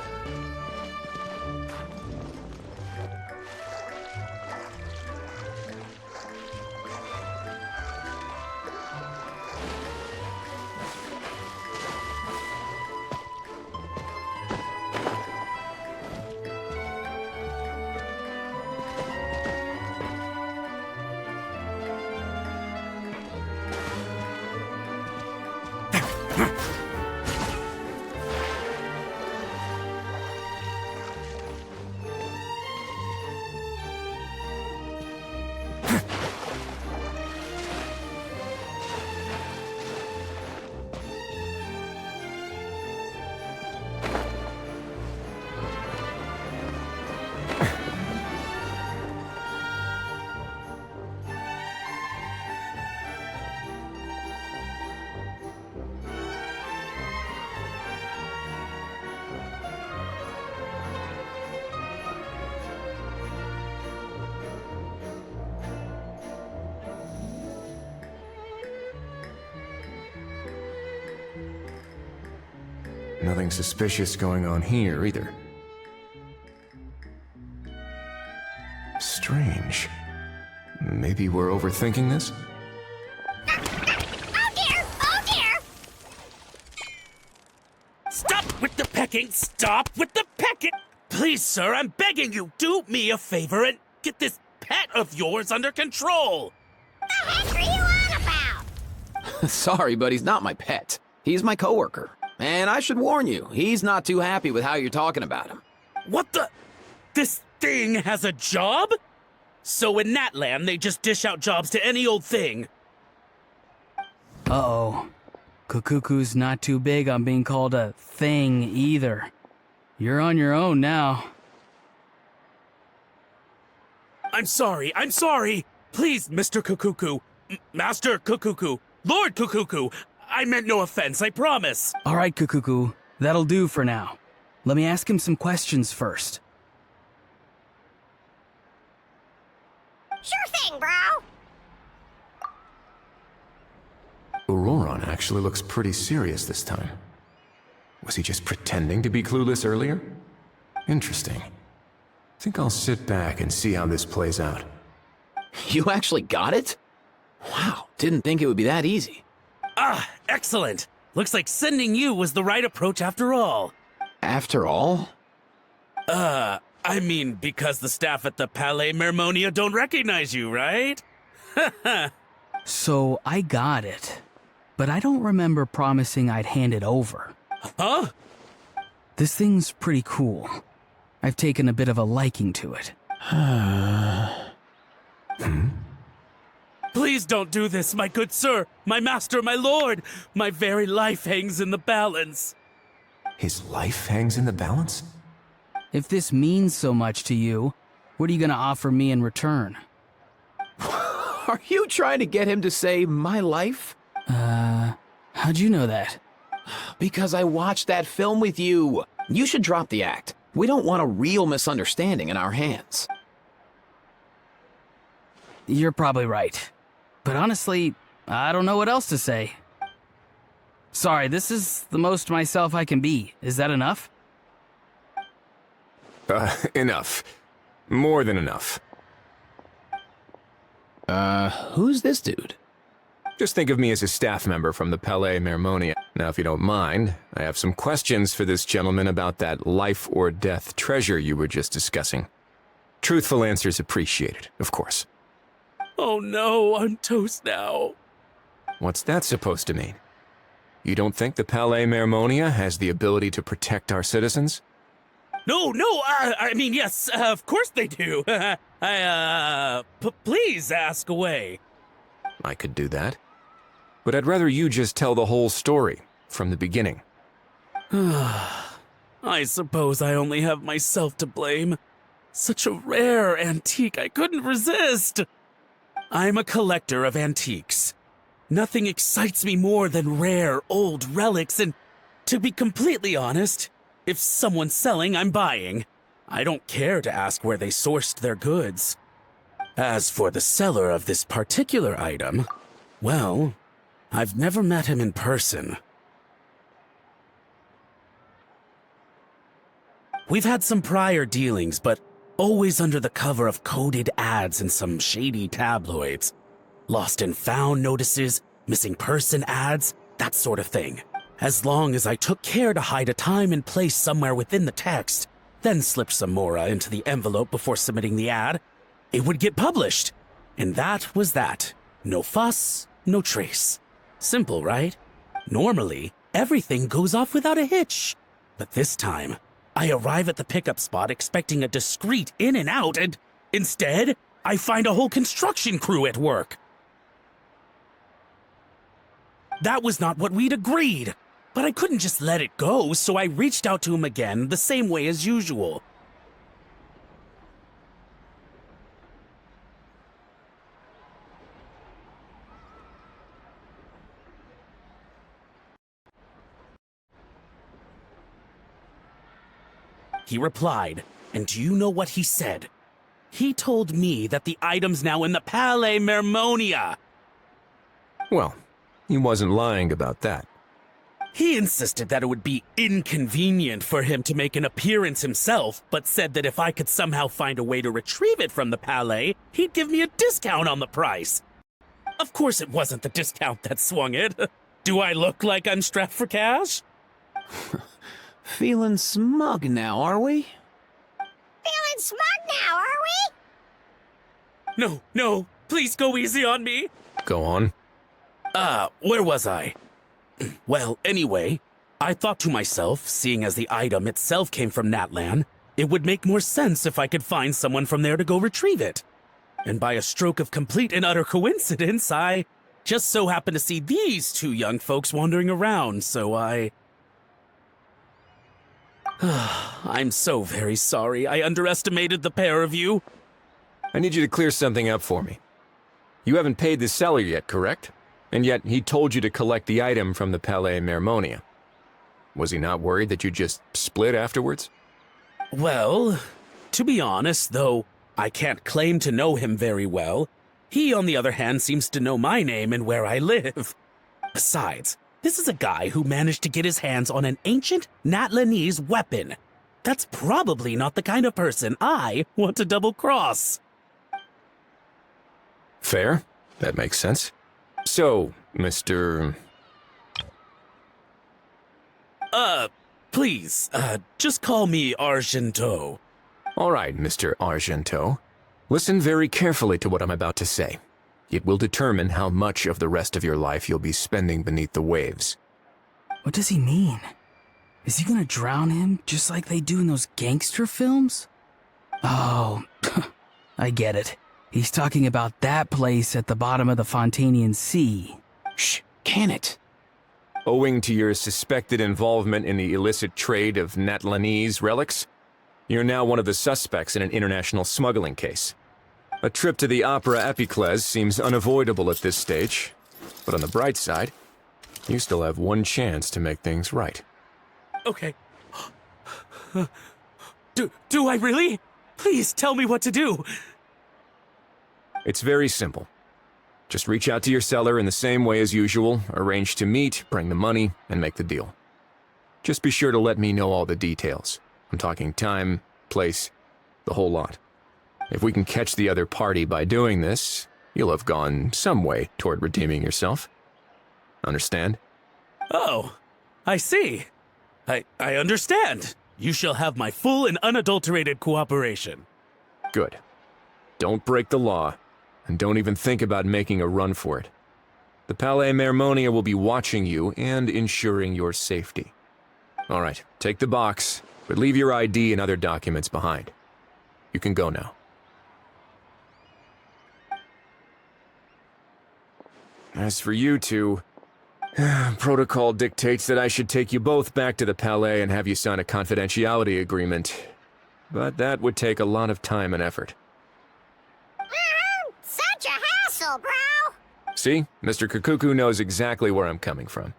Nothing suspicious going on here, either. Strange. Maybe we're overthinking this? Oh dear! Oh dear! Stop with the pecking! Stop with the pecking! Please, sir, I'm begging you, do me a favor and get this pet of yours under control! The heck are you on about? Sorry, but he's not my pet. He's my coworker. And I should warn you, he's not too happy with how you're talking about him. What the? This thing has a job? So in that land, they just dish out jobs to any old thing. Uh-oh. Kukuku's not too big on being called a thing either. You're on your own now. I'm sorry. Please, Mr. Kukuku. Master Kukuku. Lord Kukuku. I meant no offense, I promise. All right, Kukuku. That'll do for now. Let me ask him some questions first. Sure thing, bro! Auroron actually looks pretty serious this time. Was he just pretending to be clueless earlier? Interesting. Think I'll sit back and see how this plays out. You actually got it? Wow, didn't think it would be that easy. Ah, excellent. Looks like sending you was the right approach after all. After all? I mean, because the staff at the Palais Mermonia don't recognize you, right? So I got it, but I don't remember promising I'd hand it over. Huh? This thing's pretty cool. I've taken a bit of a liking to it. Please don't do this, my good sir, my master, my lord. My very life hangs in the balance. His life hangs in the balance? If this means so much to you, what are you gonna offer me in return? Are you trying to get him to say my life? How'd you know that? Because I watched that film with you. You should drop the act. We don't want a real misunderstanding in our hands. You're probably right. But honestly, I don't know what else to say. Sorry, this is the most myself I can be. Is that enough? Enough. More than enough. Who's this dude? Just think of me as a staff member from the Palais Mermonia. Now, if you don't mind, I have some questions for this gentleman about that life or death treasure you were just discussing. Truthful answers appreciated, of course. Oh no, I'm toast now. What's that supposed to mean? You don't think the Palais Mermonia has the ability to protect our citizens? No, I mean, yes, of course they do. Please ask away. I could do that. But I'd rather you just tell the whole story, from the beginning. I suppose I only have myself to blame. Such a rare antique, I couldn't resist. I'm a collector of antiques. Nothing excites me more than rare, old relics, and to be completely honest, if someone's selling, I'm buying. I don't care to ask where they sourced their goods. As for the seller of this particular item, well, I've never met him in person. We've had some prior dealings, but always under the cover of coded ads in some shady tabloids. Lost and found notices, missing person ads, that sort of thing. As long as I took care to hide a time and place somewhere within the text, then slipped some mora into the envelope before submitting the ad, it would get published. And that was that. No fuss, no trace. Simple, right? Normally, everything goes off without a hitch. But this time, I arrive at the pickup spot expecting a discreet in and out, and instead, I find a whole construction crew at work. That was not what we'd agreed, but I couldn't just let it go, so I reached out to him again the same way as usual. He replied, and do you know what he said? He told me that the item's now in the Palais Mermonia. Well, he wasn't lying about that. He insisted that it would be inconvenient for him to make an appearance himself, but said that if I could somehow find a way to retrieve it from the Palais, he'd give me a discount on the price. Of course it wasn't the discount that swung it. Do I look like I'm strapped for cash? Feeling smug now, are we? Feeling smug now, are we? No, please go easy on me. Go on. Where was I? Well, anyway, I thought to myself, seeing as the item itself came from Natlan, it would make more sense if I could find someone from there to go retrieve it. And by a stroke of complete and utter coincidence, I just so happened to see these two young folks wandering around, so I'm so very sorry. I underestimated the pair of you. I need you to clear something up for me. You haven't paid the seller yet, correct? And yet he told you to collect the item from the Palais Mermonia. Was he not worried that you'd just split afterwards? Well, to be honest, though I can't claim to know him very well, he, on the other hand, seems to know my name and where I live. Besides, this is a guy who managed to get his hands on an ancient Natlanese weapon. That's probably not the kind of person I want to double-cross. Fair. That makes sense. So, Mr. Please, just call me Argento. All right, Mr. Argento. Listen very carefully to what I'm about to say. It will determine how much of the rest of your life you'll be spending beneath the waves. What does he mean? Is he gonna drown him just like they do in those gangster films? Oh, I get it. He's talking about that place at the bottom of the Fontanian Sea. Shh, can it? Owing to your suspected involvement in the illicit trade of Natlanese relics, you're now one of the suspects in an international smuggling case. A trip to the Opera Epiclese seems unavoidable at this stage, but on the bright side, you still have one chance to make things right. Okay. Do I really? Please tell me what to do. It's very simple. Just reach out to your seller in the same way as usual, arrange to meet, bring the money, and make the deal. Just be sure to let me know all the details. I'm talking time, place, the whole lot. If we can catch the other party by doing this, you'll have gone some way toward redeeming yourself. Understand? Oh, I see. I understand. You shall have my full and unadulterated cooperation. Good. Don't break the law, and don't even think about making a run for it. The Palais Mermonia will be watching you and ensuring your safety. All right, take the box, but leave your ID and other documents behind. You can go now. As for you two, protocol dictates that I should take you both back to the Palais and have you sign a confidentiality agreement. But that would take a lot of time and effort. Such a hassle, bro! See, Mr. Kakuku knows exactly where I'm coming from.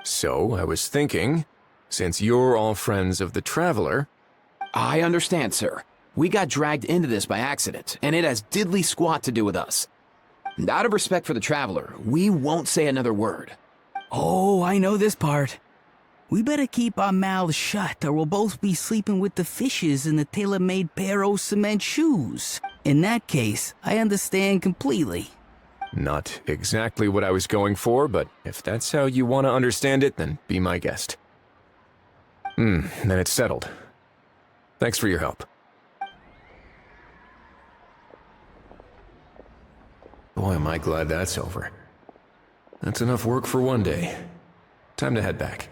So, I was thinking, since you're all friends of the Traveler... I understand, sir. We got dragged into this by accident, and it has diddly squat to do with us. And out of respect for the Traveler, we won't say another word. Oh, I know this part. We better keep our mouths shut or we'll both be sleeping with the fishes in the tailor-made pair of cement shoes. In that case, I understand completely. Not exactly what I was going for, but if that's how you want to understand it, then be my guest. Then it's settled. Thanks for your help. Boy, am I glad that's over. That's enough work for one day. Time to head back.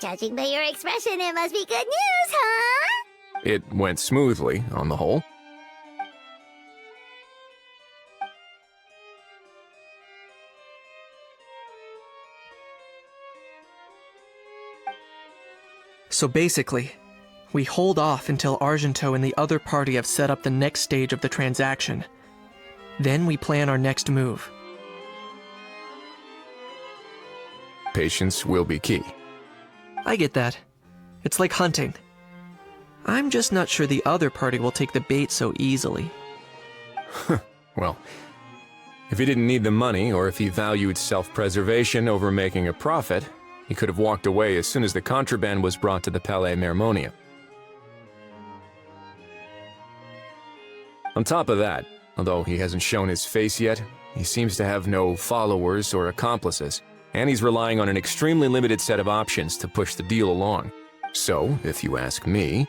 Judging by your expression, it must be good news, huh? It went smoothly, on the whole. So basically, we hold off until Argento and the other party have set up the next stage of the transaction. Then we plan our next move. Patience will be key. I get that. It's like hunting. I'm just not sure the other party will take the bait so easily. Well, if he didn't need the money, or if he valued self-preservation over making a profit, he could have walked away as soon as the contraband was brought to the Palais Mermonia. On top of that, although he hasn't shown his face yet, he seems to have no followers or accomplices, and he's relying on an extremely limited set of options to push the deal along. So, if you ask me,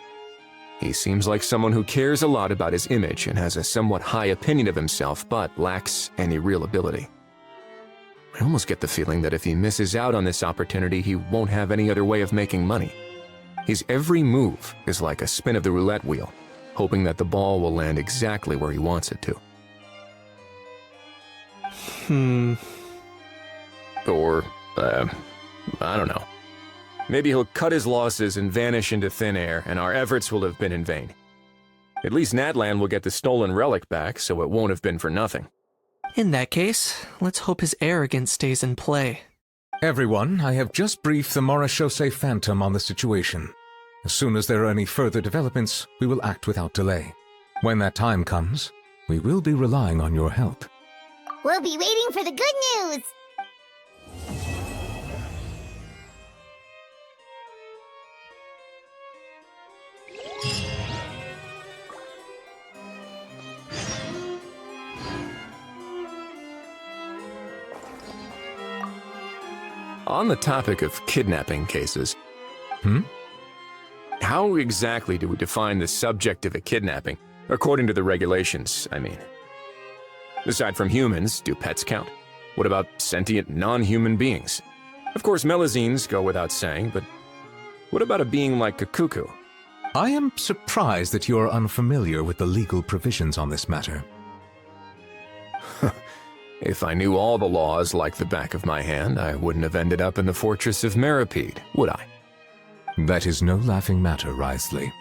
he seems like someone who cares a lot about his image and has a somewhat high opinion of himself, but lacks any real ability. I almost get the feeling that if he misses out on this opportunity, he won't have any other way of making money. His every move is like a spin of the roulette wheel, hoping that the ball will land exactly where he wants it to. Or, I don't know. Maybe he'll cut his losses and vanish into thin air, and our efforts will have been in vain. At least Natlan will get the stolen relic back, so it won't have been for nothing. In that case, let's hope his arrogance stays in play. Everyone, I have just briefed the Morishose Phantom on the situation. As soon as there are any further developments, we will act without delay. When that time comes, we will be relying on your help. We'll be waiting for the good news! On the topic of kidnapping cases, how exactly do we define the subject of a kidnapping? According to the regulations, I mean. Aside from humans, do pets count? What about sentient non-human beings? Of course, melazines go without saying, but what about a being like Kakuku? I am surprised that you are unfamiliar with the legal provisions on this matter. If I knew all the laws like the back of my hand, I wouldn't have ended up in the fortress of Meripede, would I? That is no laughing matter, Wriothesley.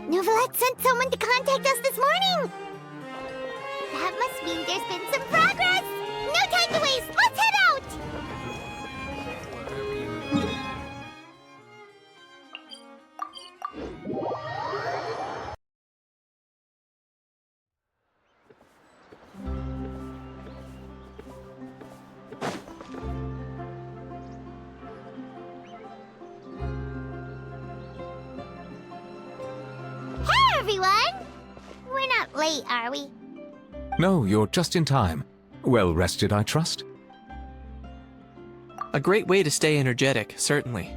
Novelette sent someone to contact us this morning! That must mean there's been some progress! No time to waste! Let's head out! Hey, everyone! We're not late, are we? No, you're just in time. Well rested, I trust? A great way to stay energetic, certainly.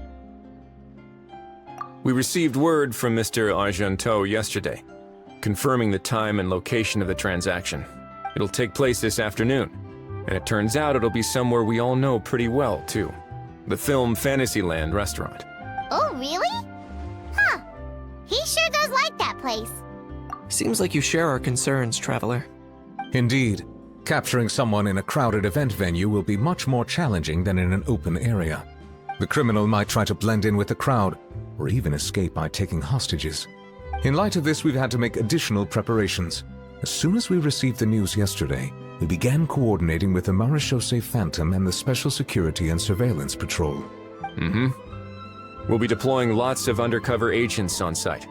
We received word from Mr. Argenteau yesterday, confirming the time and location of the transaction. It'll take place this afternoon, and it turns out it'll be somewhere we all know pretty well, too. The Film Fantasyland restaurant. Oh, really? Huh. He sure does like that place. Seems like you share our concerns, Traveler. Indeed. Capturing someone in a crowded event venue will be much more challenging than in an open area. The criminal might try to blend in with the crowd, or even escape by taking hostages. In light of this, we've had to make additional preparations. As soon as we received the news yesterday, we began coordinating with the Morishose Phantom and the Special Security and Surveillance Patrol. We'll be deploying lots of undercover agents on site.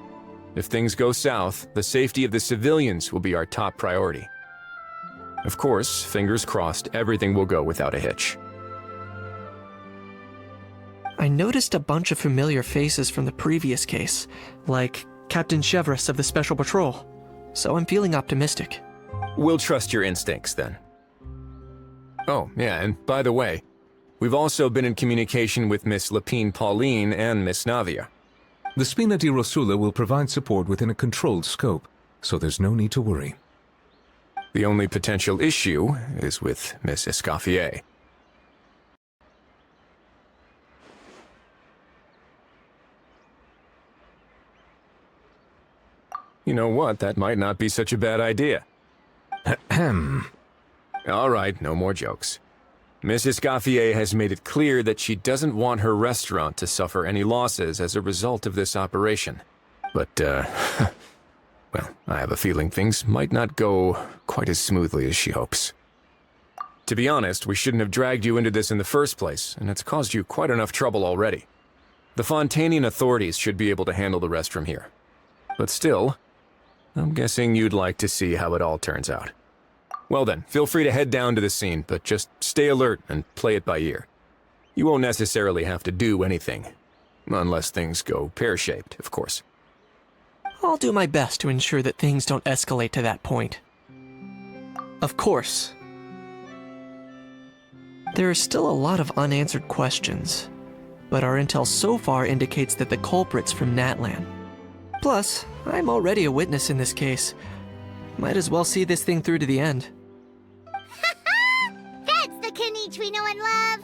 If things go south, the safety of the civilians will be our top priority. Of course, fingers crossed, everything will go without a hitch. I noticed a bunch of familiar faces from the previous case, like Captain Chevres of the Special Patrol, so I'm feeling optimistic. We'll trust your instincts, then. Oh, yeah, and by the way, we've also been in communication with Miss Lapine Pauline and Miss Navia. The Spina di Rosula will provide support within a controlled scope, so there's no need to worry. The only potential issue is with Miss Escoffier. You know what, that might not be such a bad idea. Ahem. All right, no more jokes. Miss Escoffier has made it clear that she doesn't want her restaurant to suffer any losses as a result of this operation. But, well, I have a feeling things might not go quite as smoothly as she hopes. To be honest, we shouldn't have dragged you into this in the first place, and it's caused you quite enough trouble already. The Fontanian authorities should be able to handle the rest from here. But still, I'm guessing you'd like to see how it all turns out. Well then, feel free to head down to the scene, but just stay alert and play it by ear. You won't necessarily have to do anything. Unless things go pear-shaped, of course. I'll do my best to ensure that things don't escalate to that point. Of course. There are still a lot of unanswered questions, but our intel so far indicates that the culprit's from Natlan. Plus, I'm already a witness in this case. Might as well see this thing through to the end. That's the Knight we know and love!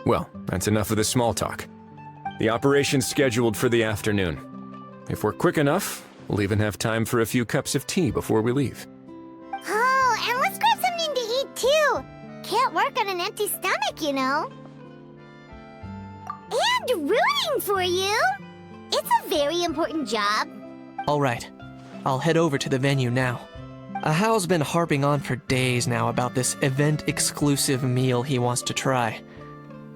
Well, that's enough of the small talk. The operation's scheduled for the afternoon. If we're quick enough, we'll even have time for a few cups of tea before we leave. Oh, and let's grab something to eat too! Can't work on an empty stomach, you know. And rooting for you! It's a very important job. Alright, I'll head over to the venue now. Ahao's been harping on for days now about this event-exclusive meal he wants to try.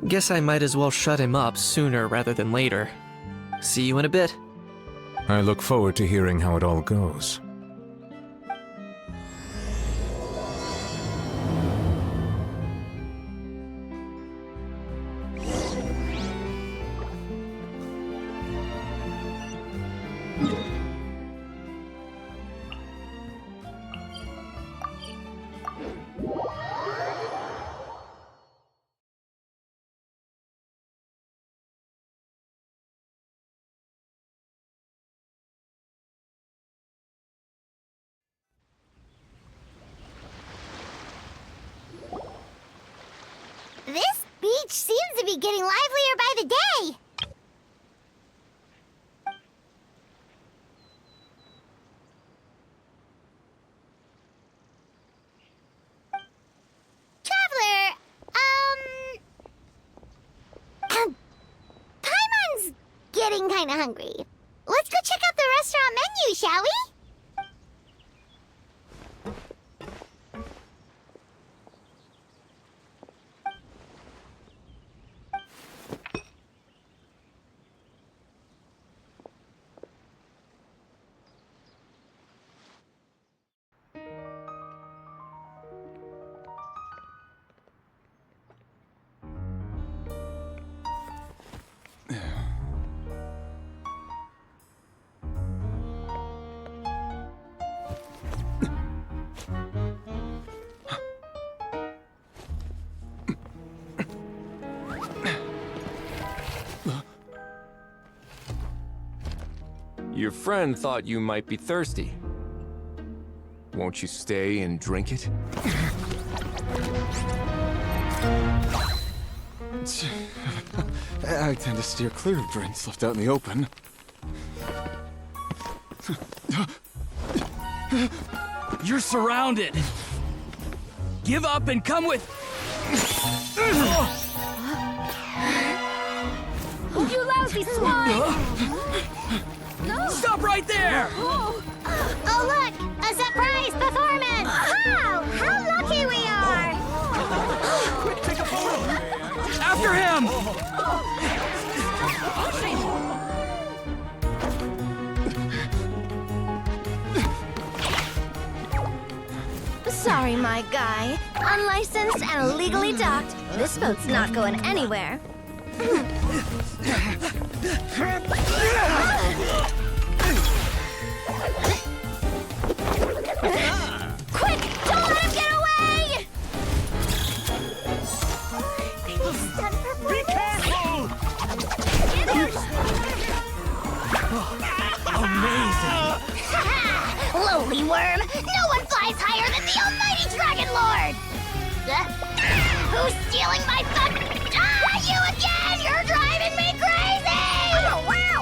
Guess I might as well shut him up sooner rather than later. See you in a bit. I look forward to hearing how it all goes. This beach seems to be getting livelier by the day. Traveler, Paimon's getting kinda hungry. Let's go check out the restaurant menu, shall we? Your friend thought you might be thirsty. Won't you stay and drink it? I tend to steer clear of drinks left out in the open. You're surrounded. Give up and come with... You lousy swine! Stop right there! Oh, look! A surprise performance! Wow! How lucky we are! Quick, take a photo! After him! Sorry, my guy. Unlicensed and illegally docked, this boat's not going anywhere. Quick! Don't let him get away! Be careful! Amazing! Lowly worm! No one flies higher than the almighty Dragon Lord! Who's stealing my fun? Ah, you again! You're driving me crazy! Oh, wow,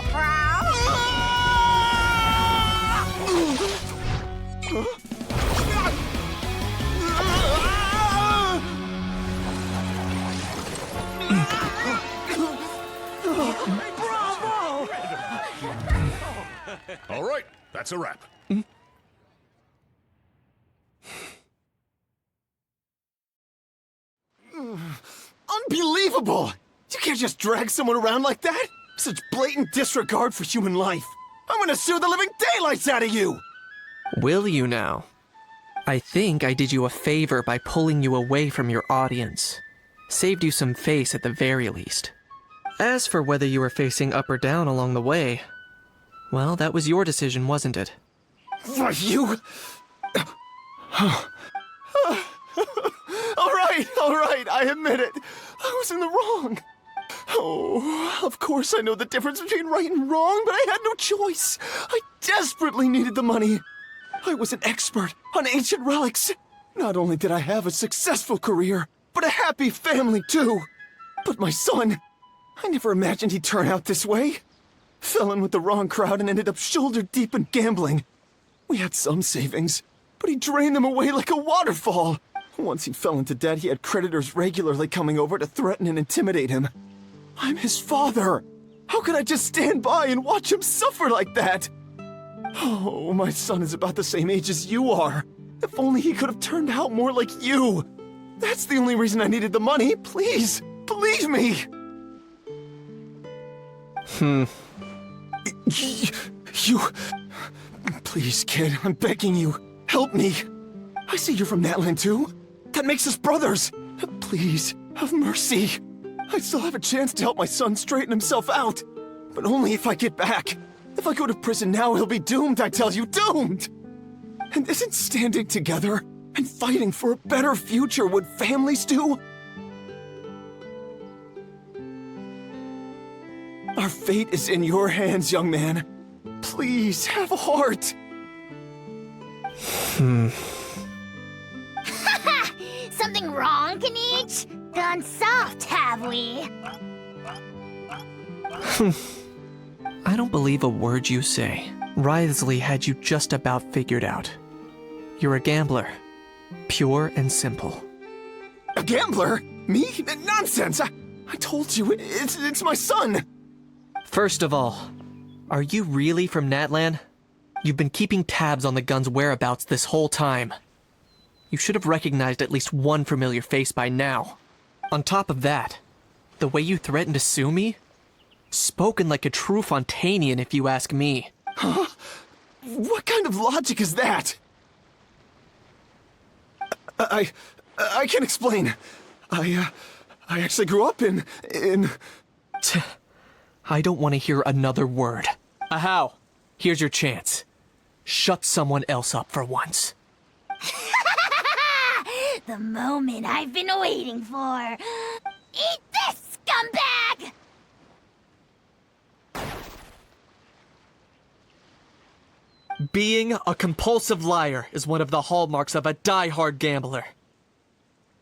All right, that's a wrap. Unbelievable! You can't just drag someone around like that! Such blatant disregard for human life! I'm gonna sue the living daylights out of you! Will you now? I think I did you a favor by pulling you away from your audience. Saved you some face at the very least. As for whether you were facing up or down along the way, well, that was your decision, wasn't it? Why, you... All right, I admit it. I was in the wrong. Oh, of course I know the difference between right and wrong, but I had no choice. I desperately needed the money. I was an expert on ancient relics. Not only did I have a successful career, but a happy family too. But my son, I never imagined he'd turn out this way. Fell in with the wrong crowd and ended up shoulder deep in gambling. We had some savings, but he drained them away like a waterfall. Once he fell into debt, he had creditors regularly coming over to threaten and intimidate him. I'm his father. How could I just stand by and watch him suffer like that? Oh, my son is about the same age as you are. If only he could have turned out more like you. That's the only reason I needed the money. Please, believe me. You... Please, kid, I'm begging you. Help me. I see you're from that land too. That makes us brothers. Please, have mercy. I still have a chance to help my son straighten himself out. But only if I get back. If I go to prison now, he'll be doomed, I tell you, doomed! And isn't standing together and fighting for a better future what families do? Our fate is in your hands, young man. Please, have a heart. Something wrong, Kanich? Gone soft, have we? I don't believe a word you say. Wriothesley had you just about figured out. You're a gambler. Pure and simple. A gambler? Me? Nonsense! I told you, it's my son! First of all, are you really from Natlan? You've been keeping tabs on the gun's whereabouts this whole time. You should have recognized at least one familiar face by now. On top of that, the way you threatened to sue me? Spoken like a true Fontanian, if you ask me. Huh? What kind of logic is that? I can explain. I actually grew up in... I don't want to hear another word. Ahau, here's your chance. Shut someone else up for once. The moment I've been waiting for. Eat this, scumbag! Being a compulsive liar is one of the hallmarks of a die-hard gambler.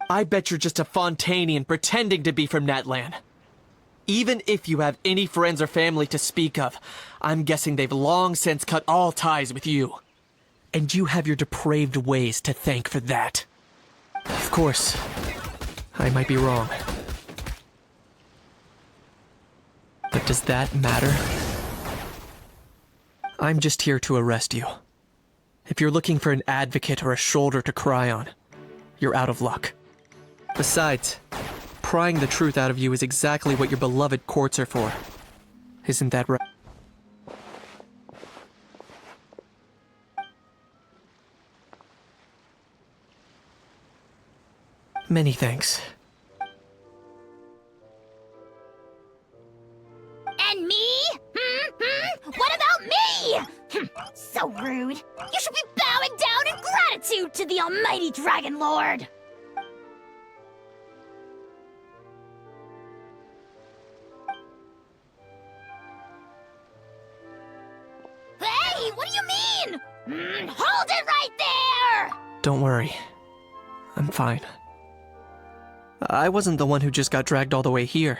I bet you're just a Fontanian pretending to be from Natlan. Even if you have any friends or family to speak of, I'm guessing they've long since cut all ties with you. And you have your depraved ways to thank for that. Of course, I might be wrong. But does that matter? I'm just here to arrest you. If you're looking for an advocate or a shoulder to cry on, you're out of luck. Besides, prying the truth out of you is exactly what your beloved courts are for. Isn't that right? Many thanks. And me? What about me? So rude. You should be bowing down in gratitude to the almighty Dragon Lord. Hey, what do you mean? Hold it right there! Don't worry. I'm fine. I wasn't the one who just got dragged all the way here.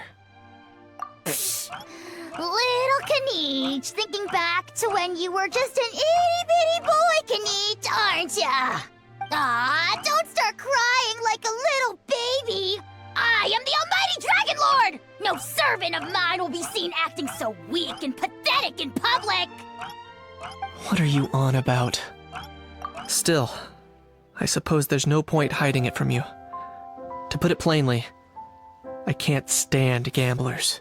Little Kanich, thinking back to when you were just an itty-bitty boy, Kanich, aren't ya? Aw, don't start crying like a little baby. I am the almighty Dragon Lord! No servant of mine will be seen acting so weak and pathetic in public! What are you on about? Still, I suppose there's no point hiding it from you. To put it plainly, I can't stand gamblers.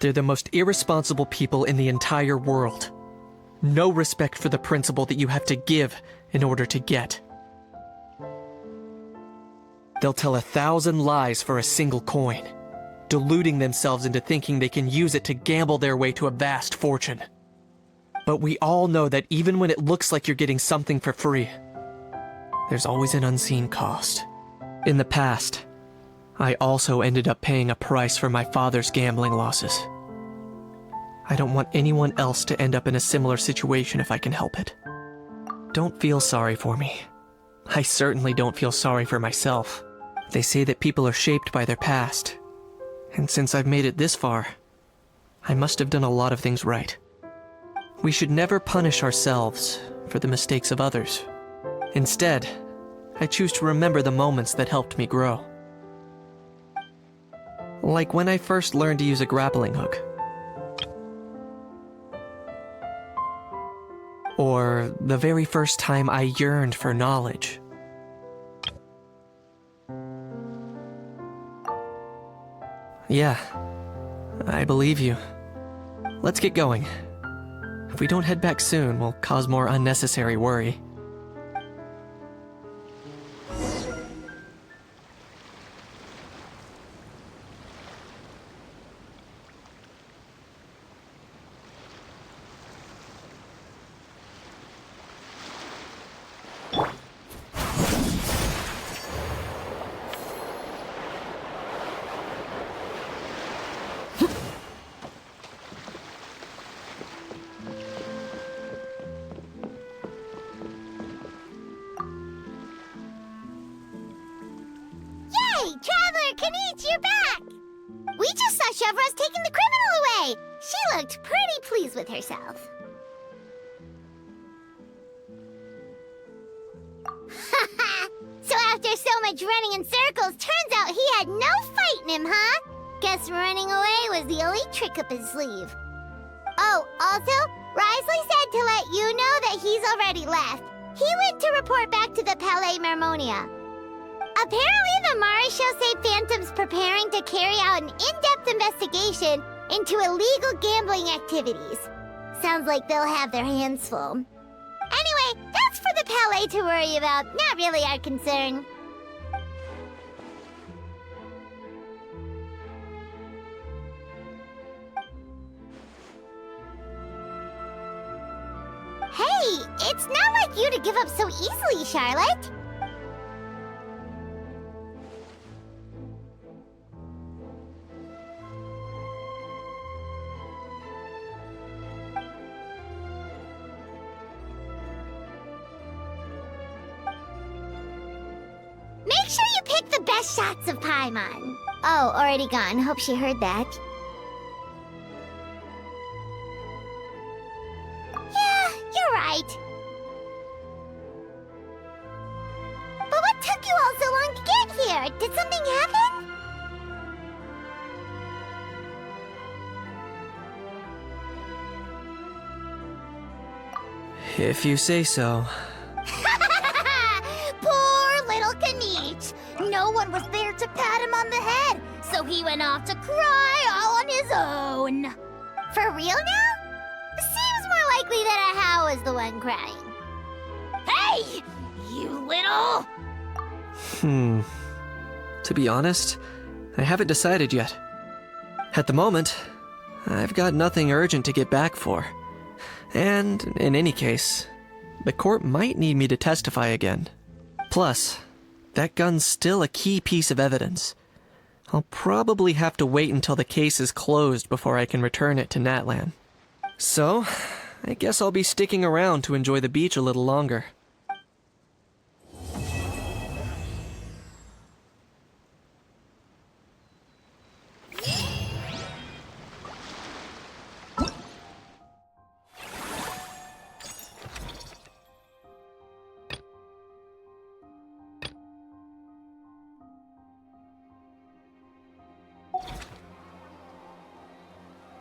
They're the most irresponsible people in the entire world. No respect for the principle that you have to give in order to get. They'll tell 1,000 lies for a single coin, deluding themselves into thinking they can use it to gamble their way to a vast fortune. But we all know that even when it looks like you're getting something for free, there's always an unseen cost. In the past, I also ended up paying a price for my father's gambling losses. I don't want anyone else to end up in a similar situation if I can help it. Don't feel sorry for me. I certainly don't feel sorry for myself. They say that people are shaped by their past, and since I've made it this far, I must have done a lot of things right. We should never punish ourselves for the mistakes of others. Instead, I choose to remember the moments that helped me grow. Like when I first learned to use a grappling hook. Or the very first time I yearned for knowledge. Yeah, I believe you. Let's get going. If we don't head back soon, we'll cause more unnecessary worry. Yay! Traveler Kanichi, you're back! We just saw Chevro's taking the criminal away! She looked pretty pleased with herself. So after so much running in circles, turns out he had no fight in him, huh? Guess running away was the only trick up his sleeve. Oh, also, Risley said to let you know that he's already left. He went to report back to the Palais Mermonia. Apparently, the Maréchaux say Phantom's preparing to carry out an in-depth investigation into illegal gambling activities. Sounds like they'll have their hands full. Anyway, that's for the Palais to worry about, not really our concern. Hey, it's not like you to give up so easily, Charlotte. Make sure you pick the best shots of Paimon. Oh, already gone. Hope she heard that. Yeah, you're right. But what took you all so long to get here? Did something happen? If you say so. Poor little Kanichi. No one was there to pat him on the head, so he went off to cry all on his own. For real now? Seems more likely that Ahau was the one crying. Hey! You little... To be honest, I haven't decided yet. At the moment, I've got nothing urgent to get back for. And, in any case, the court might need me to testify again. Plus, that gun's still a key piece of evidence. I'll probably have to wait until the case is closed before I can return it to Natlan. So, I guess I'll be sticking around to enjoy the beach a little longer.